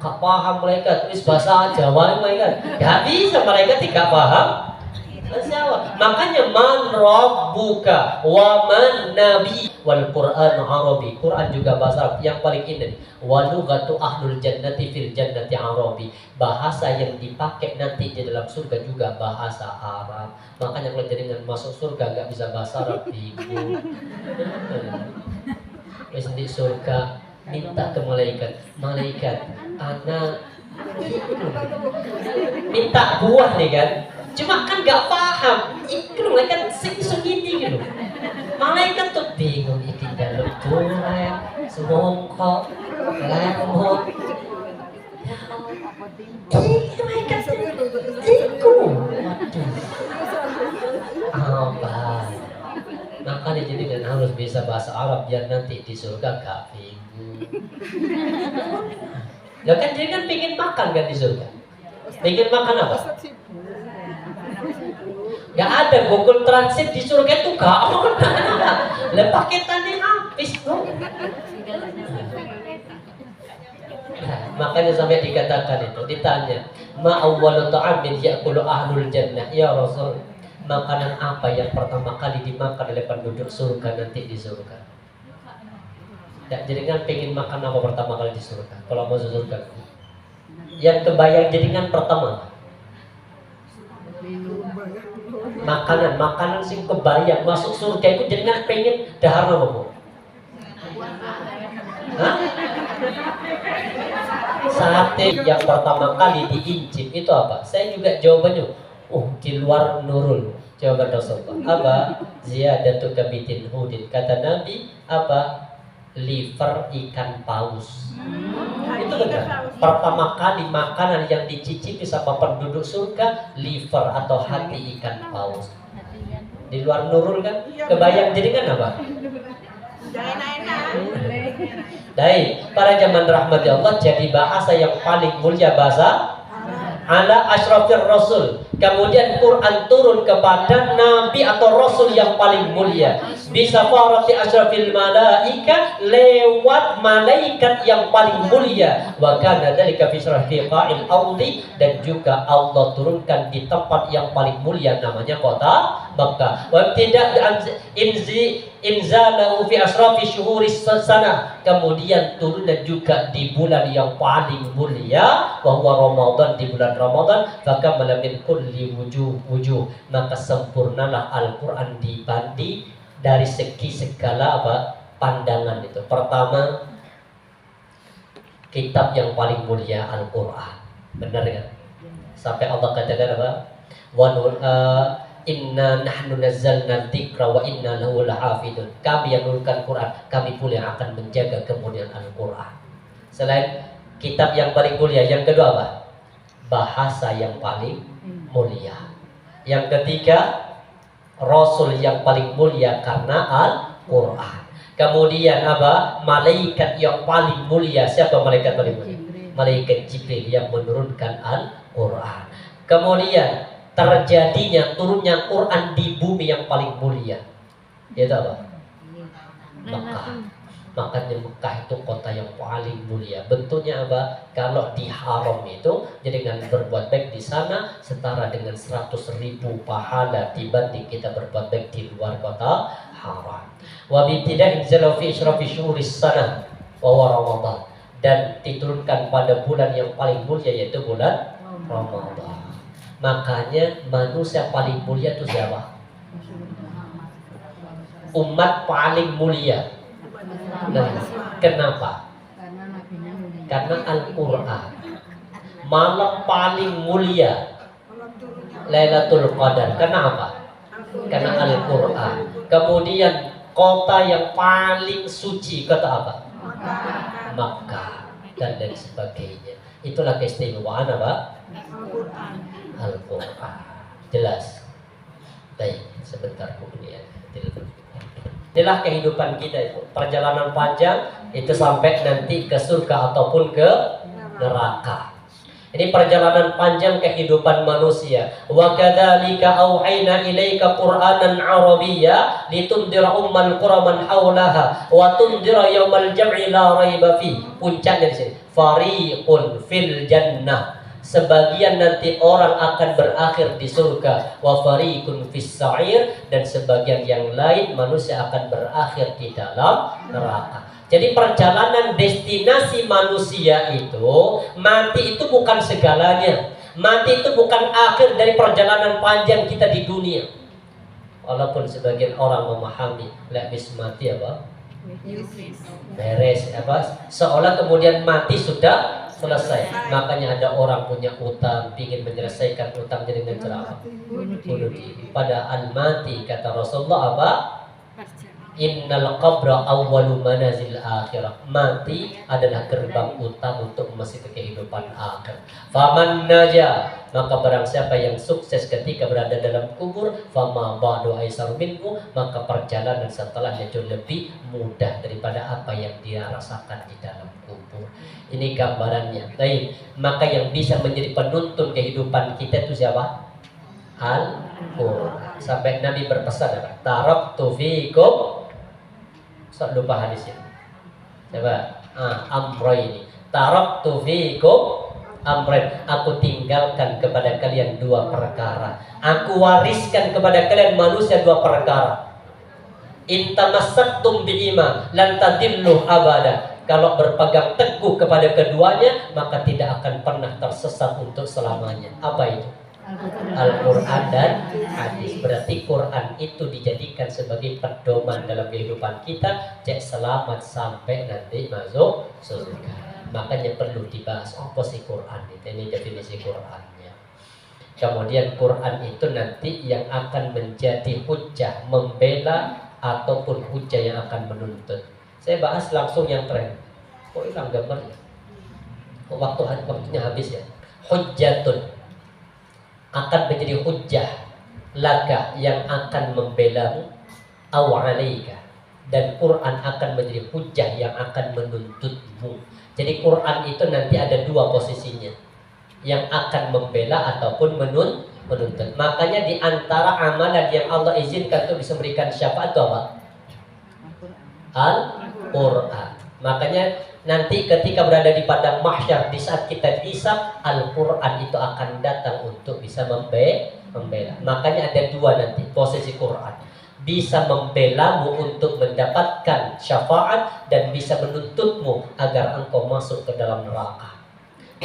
gak paham malaikat, tulis bahasa Jawa malaikat. Gak bisa, malaikat tidak paham. Makanya man rabbuka wa man nabi wal Quran Arabi. Quran juga bahasa Arab yang paling indah. Wa lughatu ahlul jannati fil jannati Arabi. Bahasa yang dipakai nanti di dalam surga juga bahasa Arab. Makanya kalau jaringan masuk surga gak bisa bahasa Arab, bingung. Wis di surga minta ke malaikat, malaikat anak minta buah nih kan. Cuma kan gak paham. Itu malaikat segini gitu. Malaikat tuh bingung, ini dalam bulan semongkok, lemot. Apa? Maka dijadikan harus bisa bahasa Arab biar nanti di surga gak bingung. Ya kan jadi kan pengen makan kan di surga. Pengen makan apa? Gak ada Google Translate di surga itu gak ada. Lah paketannya habis tuh. Nah, makanya sampai dikatakan itu ditanya, ma awwalu ta'amin ya'kulu ahlul jannah ya Rasul, makanan apa yang pertama kali dimakan oleh penduduk surga nanti di surga? Ya, jadi kan pengen makan apa pertama kali di surga? Kalau mau surga, yang kebayang jadikan pertama makanan sing kebayang masuk surga itu jadikan pengen dahar apa? Hah? Sate yang pertama kali diincip itu apa? Saya juga jawabannya, di luar nurul. Jawaban Rasulullah apa? Ziyadatu kabitin hudin. Kata Nabi apa? Liver ikan paus. Itu benar. Pertama kali makanan yang dicicipi sama penduduk surga liver atau hati ikan paus. Di luar nurul kan? Kebayang jadi kan apa? Baik, para zaman rahmati Allah, jadi bahasa yang paling mulia bahasa ala asyrafir rasul. Kemudian Quran turun kepada nabi atau rasul yang paling mulia. Bisa farati asyrafil malaika, lewat malaikat yang paling mulia. Wa kana dzalika fi sirafiqa'il ardi, dan juga Allah turunkan di tempat yang paling mulia namanya kota Makkah. Wa tidak inzalahu fi asrafi syuhuris sana, kemudian turunnya juga di bulan yang paling mulia bahwa Ramadan, di bulan Ramadan. Fakamala min kulli wujuh, maka sempurnalah Al-Quran dibanding dari segi segala apa pandangan itu. Pertama, kitab yang paling mulia Al-Quran, benar kan? Sampai Allah katakan apa? Inna nahnu nazzalna dzikra wa inna lahu lahafidun. Kami yang menurunkan Quran, kami pula yang akan menjaga kemuliaan Al-Quran. Selain kitab yang paling mulia, yang kedua apa? Bahasa yang paling mulia. Yang ketiga, Rasul yang paling mulia karena Al-Quran. Kemudian apa? Malaikat yang paling mulia. Siapa malaikat paling mulia? Malaikat Jibril yang menurunkan Al-Quran. Kemudian terjadinya turunnya Quran di bumi yang paling mulia, yaitu apa? Mekah. Makanya Mekah itu kota yang paling mulia. Bentuknya apa? Kalau di haram itu, jadi dengan berbuat baik di sana setara dengan 100.000 pahala dibanding kita berbuat baik di luar kota haram. Wa bitida'in inzalu fi isyrafi syuhuris sana wa Ramadan, dan diturunkan pada bulan yang paling mulia yaitu bulan Ramadan. Makanya manusia paling mulia itu siapa? Umat paling mulia. Nah, kenapa? Karena Al-Quran. Malam paling mulia Lailatul Qadar. Kenapa? Karena Al-Quran. Kemudian kota yang paling suci, kota apa? Makkah, dan lain sebagainya. Itulah keistimewaan apa? Al-Quran. Jelas? Baik, sebentar kemudian. Inilah kehidupan kita itu, perjalanan panjang itu sampai nanti ke surga ataupun ke neraka. Ini perjalanan panjang kehidupan manusia. Wa kadzalika auhayna ilaika Qur'anan Arabiyya litundira ummal qura man haulaha wa tundira yaumal jam'i la raiba fi. Puncaknya di sini. Fariqun fil jannah. Sebagian nanti orang akan berakhir di surga, wa fariqun fis sa'ir, dan sebagian yang lain manusia akan berakhir di dalam neraka. Jadi perjalanan destinasi manusia itu, mati itu bukan segalanya. Mati itu bukan akhir dari perjalanan panjang kita di dunia. Walaupun sebagian orang memahami, habis mati apa? Beres apa? Seolah kemudian mati sudah selesai. Makanya ada orang punya utang, ingin menyelesaikan utangnya dengan cara apa? Bunuh diri. Padahal mati, kata Rasulullah apa? Innal qabra awwalu manazil akhirah. Mati adalah gerbang utama untuk memasuki kehidupan akhir. Faman naja, maka barang siapa yang sukses ketika berada dalam kubur, fama ba'du aisar minhu, maka perjalanan setelahnya jauh lebih mudah daripada apa yang dia rasakan di dalam kubur. Ini gambarannya. Baik, maka yang bisa menjadi penuntun kehidupan kita itu siapa? Al-Qur'an. Sampai Nabi berpesan apa? Taraktu fikum, lupa hadisnya. Coba, amroini. Taraktu fikum amrain. Aku tinggalkan kepada kalian dua perkara. Aku wariskan kepada kalian manusia dua perkara. In tamassaktum bi'ima lan tadillu abada. Kalau berpegang teguh kepada keduanya, maka tidak akan pernah tersesat untuk selamanya. Apa itu? Al-Quran dan hadis. Berarti Quran itu dijadikan sebagai pedoman dalam kehidupan kita, cek selamat sampai nanti masuk surga. Makanya perlu dibahas apa sih Quran itu. Ini definisi Qurannya. Kemudian Quran itu nanti yang akan menjadi hujah membela ataupun hujah yang akan menuntut. Saya bahas langsung yang terakhir. Kok hilang gambarnya? Waktunya habis ya. Hujjatun akan menjadi hujjah laka yang akan membelamu aw alaika, dan Quran akan menjadi hujjah yang akan menuntutmu. Jadi Quran itu nanti ada dua posisinya, yang akan membela ataupun menuntut. Makanya di antara amalan yang Allah izinkan untuk bisa memberikan syafaat itu apa? Al-Quran. Makanya nanti ketika berada di padang mahsyar, di saat kita dihisab, Al-Quran itu akan datang untuk bisa membela. Makanya ada dua nanti posisi Quran. Bisa membelamu untuk mendapatkan syafaat dan bisa menuntutmu agar engkau masuk ke dalam neraka.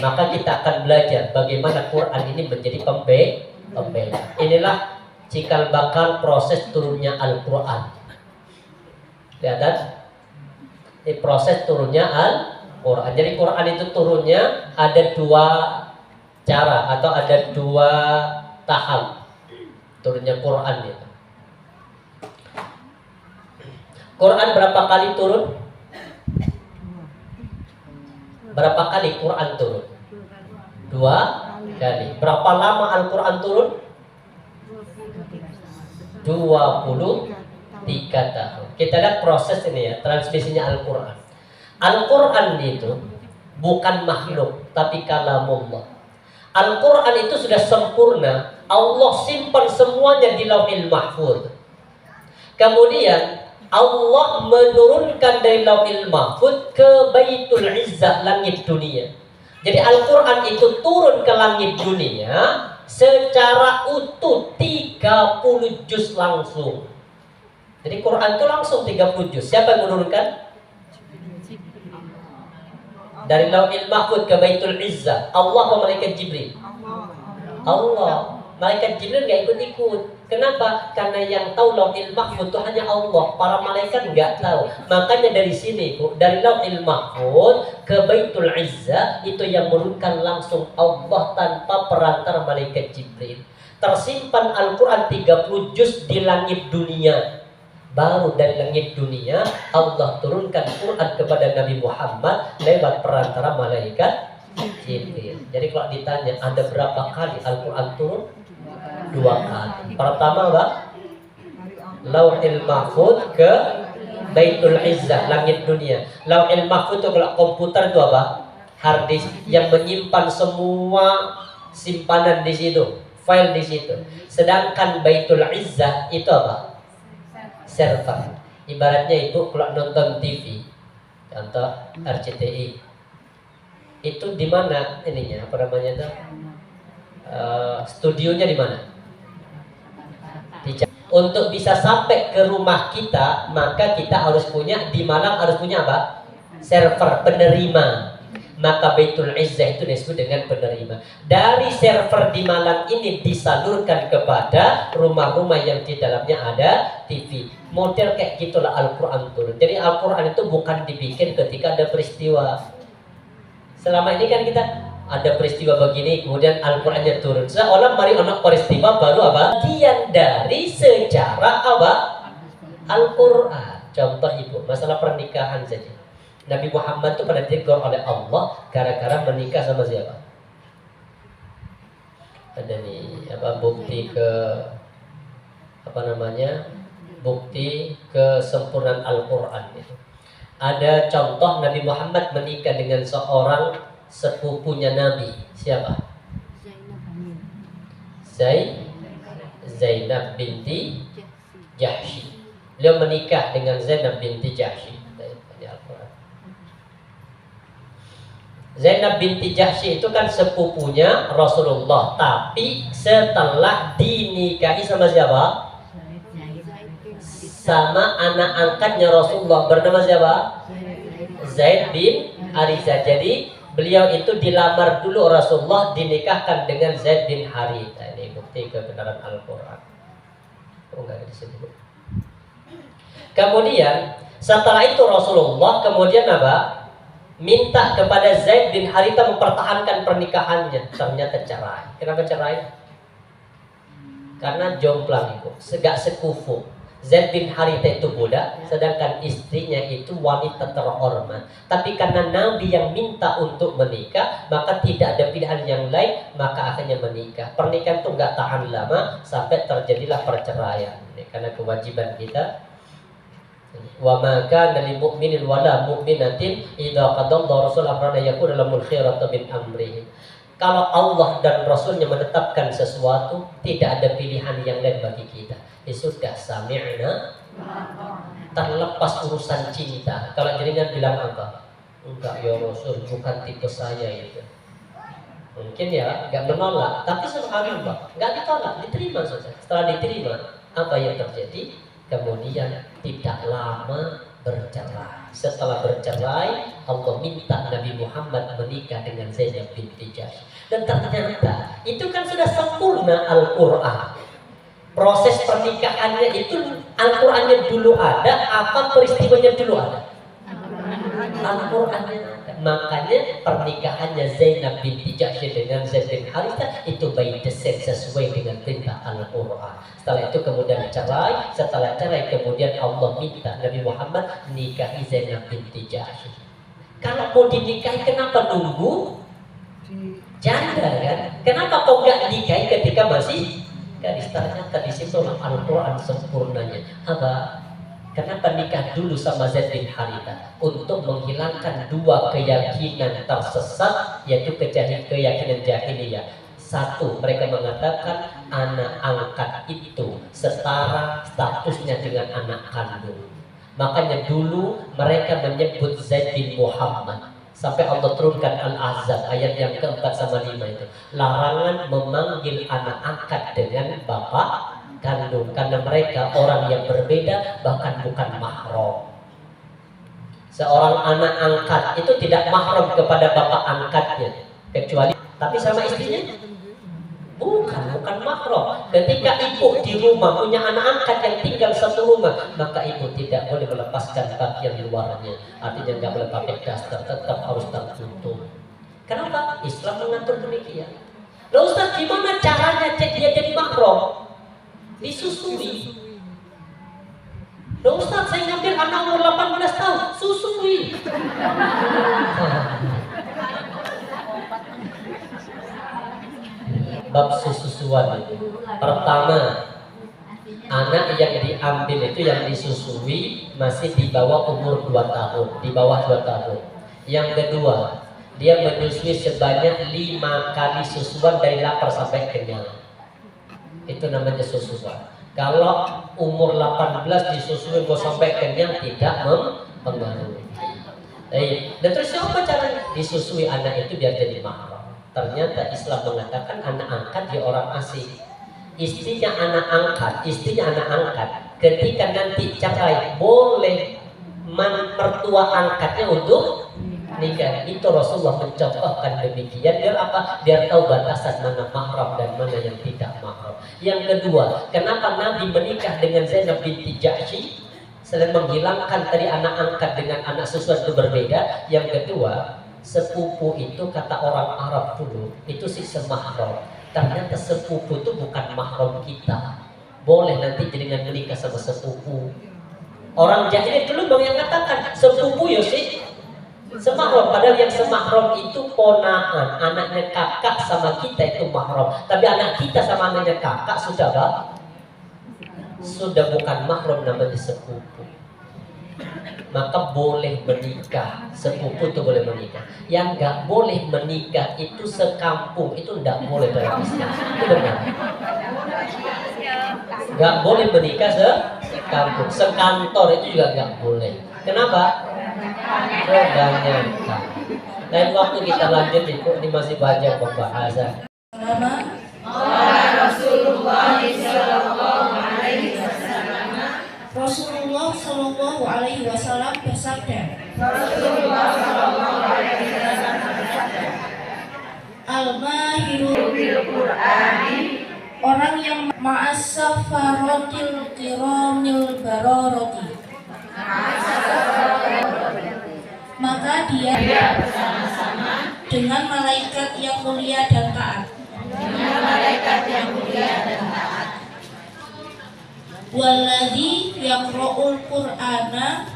Maka kita akan belajar bagaimana Quran ini menjadi pembela. Inilah cikal bakal proses turunnya Al-Quran. Kelihatan? Ini proses turunnya Al-Quran. Jadi Quran itu turunnya ada dua cara atau ada dua tahap turunnya Quran itu. Quran berapa kali turun? Berapa kali Quran turun? 2 kali. Berapa lama Al-Quran turun? 23 tahun. Kita lihat proses ini ya, transmisinya Al-Quran. Al-Quran itu bukan makhluk, tapi kalamullah. Al-Quran itu sudah sempurna. Allah simpan semuanya di Lauhil Mahfuz. Kemudian Allah menurunkan dari Lauhil Mahfuz ke Baitul Izzah, langit dunia. Jadi Al-Quran itu turun ke langit dunia secara utuh 30 juz langsung. Jadi Quran itu langsung 30 juz. Siapa yang menurunkan? Dari Lauhil Mahfuz ke Baitul Izzah. Allah atau malaikat Jibril? Allah. Malaikat Jibril nggak ikut-ikut. Kenapa? Karena yang tahu Lauhil Mahfuz itu hanya Allah. Para malaikat nggak tahu. Makanya dari sini, dari Lauhil Mahfuz ke Baitul Izzah, itu yang menurunkan langsung Allah tanpa perantara malaikat Jibril. Tersimpan Al-Quran 30 juz di langit dunia. Baru dari langit dunia Allah turunkan Quran kepada Nabi Muhammad lewat perantara malaikat Jibril. Jadi kalau ditanya ada berapa kali Al-Quran turun? 2 kali. Pertama apa? Lauhil Mahfuz ke Baitul Izzah, langit dunia. Lauhil Mahfuz itu kalau komputer itu apa? Hard disk yang menyimpan semua simpanan di situ, file di situ. Sedangkan Baitul Izzah itu apa? Server. Ibaratnya itu kalau nonton TV, contoh RCTI, itu di mana ininya, apa namanya itu? Studionya di mana? Untuk bisa sampai ke rumah kita, maka kita harus punya, di Malang harus punya apa? Server penerima. Maka Baitul Izzah itu disebut dengan penerima. Dari server di Malang ini disalurkan kepada rumah-rumah yang di dalamnya ada TV. Model kayak gitulah Al-Quran turun. Jadi Al-Quran itu bukan dibikin ketika ada peristiwa. Selama ini kan kita ada peristiwa begini, kemudian Al-Qurannya turun. Seolah mari anak peristiwa baru apa? Bagian dari sejarah apa? Al-Quran. Contoh ibu, masalah pernikahan saja. Nabi Muhammad itu pernah ditegur oleh Allah gara-gara menikah sama siapa? Ada nih bukti bukti kesempurnaan Al-Quran itu. Ada contoh Nabi Muhammad menikah dengan seorang sepupunya Nabi. Siapa? Zainab binti Jahsy. Beliau menikah dengan Zainab binti Jahsy. Zainab binti Jahsy itu kan sepupunya Rasulullah, tapi setelah dinikahi sama siapa? Sama anak angkatnya Rasulullah, bernama siapa? Zaid bin Haritha. Jadi beliau itu dilamar dulu Rasulullah, dinikahkan dengan Zaid bin Haritha. Ini bukti kebenaran Al-Quran. Enggak disebut. Kemudian setelah itu Rasulullah kemudian apa? Minta kepada Zaid bin Haritha mempertahankan pernikahannya. Ternyata cerai. Kenapa cerai? Karena jomplang itu, gak sekufu. Zaid bin Haritha itu budak, sedangkan istrinya itu wanita terhormat. Tapi karena Nabi yang minta untuk menikah, maka tidak ada pilihan yang lain, maka akhirnya menikah. Pernikahan itu gak tahan lama sampai terjadilah perceraian. Ini karena kewajiban kita. Wa ma kana lil mu'minin wala mu'minatin idza qadallahu rasul amran yakun lahumul khiyaratu min amrihim. Kalau Allah dan Rasulnya menetapkan sesuatu, tidak ada pilihan yang lain bagi kita. Ya sudah, sami'na, terlepas urusan cinta. Kalau jaringan bilang apa? Enggak ya Rasul, bukan tipe saya itu. Mungkin ya, enggak menolak, tapi subhanallah, enggak ditolak, diterima saja. Setelah diterima, apa yang terjadi? Kemudian tidak lama bercerai. Setelah bercerai, Allah minta Nabi Muhammad menikah dengan Zainab binti Jahsy. Dan ternyata itu kan sudah sempurna Al-Quran. Proses pernikahannya itu Al-Qurannya dulu ada, apa peristiwanya dulu ada? Al-Qurannya ada. Makanya pernikahannya Zainab binti Jahsy dengan Zaid bin Haritha itu by design, sesuai dengan perintah Al-Quran. Setelah itu kemudian cerai. Setelah cerai kemudian Allah minta Nabi Muhammad nikahi Zainab binti Jahsy. Kalau mau dinikahi kenapa nunggu? Janda kan? Kenapa kau gak nikahi ketika masih gadis? Ternyata di situ Al-Quran sempurnanya. Apa? Kenapa nikah dulu sama Zaid bin Haritha? Untuk menghilangkan dua keyakinan tersesat, yaitu keyakinan jahiliyah. Satu, mereka mengatakan anak angkat itu setara statusnya dengan anak kandung. Makanya dulu mereka menyebut Zaid bin Muhammad. Sampai Allah turunkan Al-Ahzab ayat yang keempat sama 5 itu. Larangan memanggil anak angkat dengan bapak kandung, karena mereka orang yang berbeda, bahkan bukan mahram. Seorang anak angkat itu tidak mahram kepada bapak angkatnya, kecuali tapi sama istrinya bukan mahram. Ketika ibu di rumah punya anak angkat yang tinggal satu rumah, maka ibu tidak boleh melepaskan bagian luarnya. Artinya nggak boleh pakai daster, tetap harus tertutup. Kenapa? Islam mengatur demikian. Loh Ustaz, gimana caranya cek dia jadi mahram? Disusui. Loh Ustaz, saya ngambil anak umur 18 tahun, susui. Bab susuan itu. Pertama, anak yang diambil itu yang disusui masih di bawah umur 2 tahun, di bawah 2 tahun. Yang kedua, dia menyusui sebanyak 5 kali susuan dari lapar sampai kenyang. Itu namanya susuan. Kalau umur 18 disusui sampai kenyang tidak mempengaruhi. Dan terus siapa cara disusui anak itu biar jadi mahram? Ternyata Islam mengatakan anak angkat dia orang asing. Istrinya anak angkat, ketika nanti cerai boleh mertua angkatnya untuk nikah. Itu Rasulullah mencontohkan demikian. Biar apa? Biar tahu batasan mana mahram dan mana yang tidak mahram. Yang kedua, kenapa Nabi menikah dengan Zainab binti Jahsy? Selain menghilangkan tadi anak angkat dengan anak susuan itu berbeda. Yang kedua, sepupu itu kata orang Arab dulu itu sih semahram. Ternyata sepupu itu bukan mahram kita. Boleh nanti jaringan menikah sama sepupu. Orang jahiliyah dulu bang yang katakan sepupu ya sih semahram, padahal yang semahram itu ponaan, anaknya kakak sama kita itu mahram. Tapi anak kita sama anaknya kakak sudah apa? Sudah bukan mahram, namanya sepupu. Maka boleh menikah, sepupu itu boleh menikah. Yang nggak boleh menikah itu sekampung, itu nggak boleh berpisah. Itu benar. Nggak boleh menikah sekampung, sekantor itu juga nggak boleh. Kenapa? Kebanyakan. Lain waktu kita lanjut itu, ini masih banyak pembahasan. Rasulullah Shallallahu Alaihi Wasallam bersabda, Al-Mahiru bil Qur'ani, orang yang ma'as-safarotil kiramil bararati, maka dia bersama-sama dengan malaikat yang mulia dan taat. Walladzi yaqra'ul Qur'ana,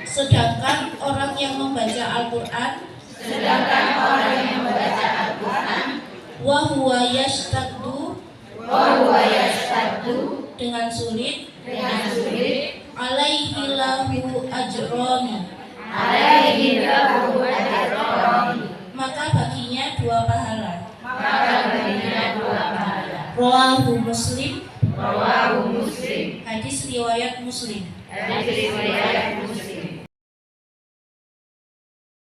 sedangkan orang yang membaca Al-Qur'an, wa huwa yashtaddu, dengan sulit, alaihi lahu ajroni, maka baginya dua pahala. Rawahu Muslim, hadis riwayat Muslim.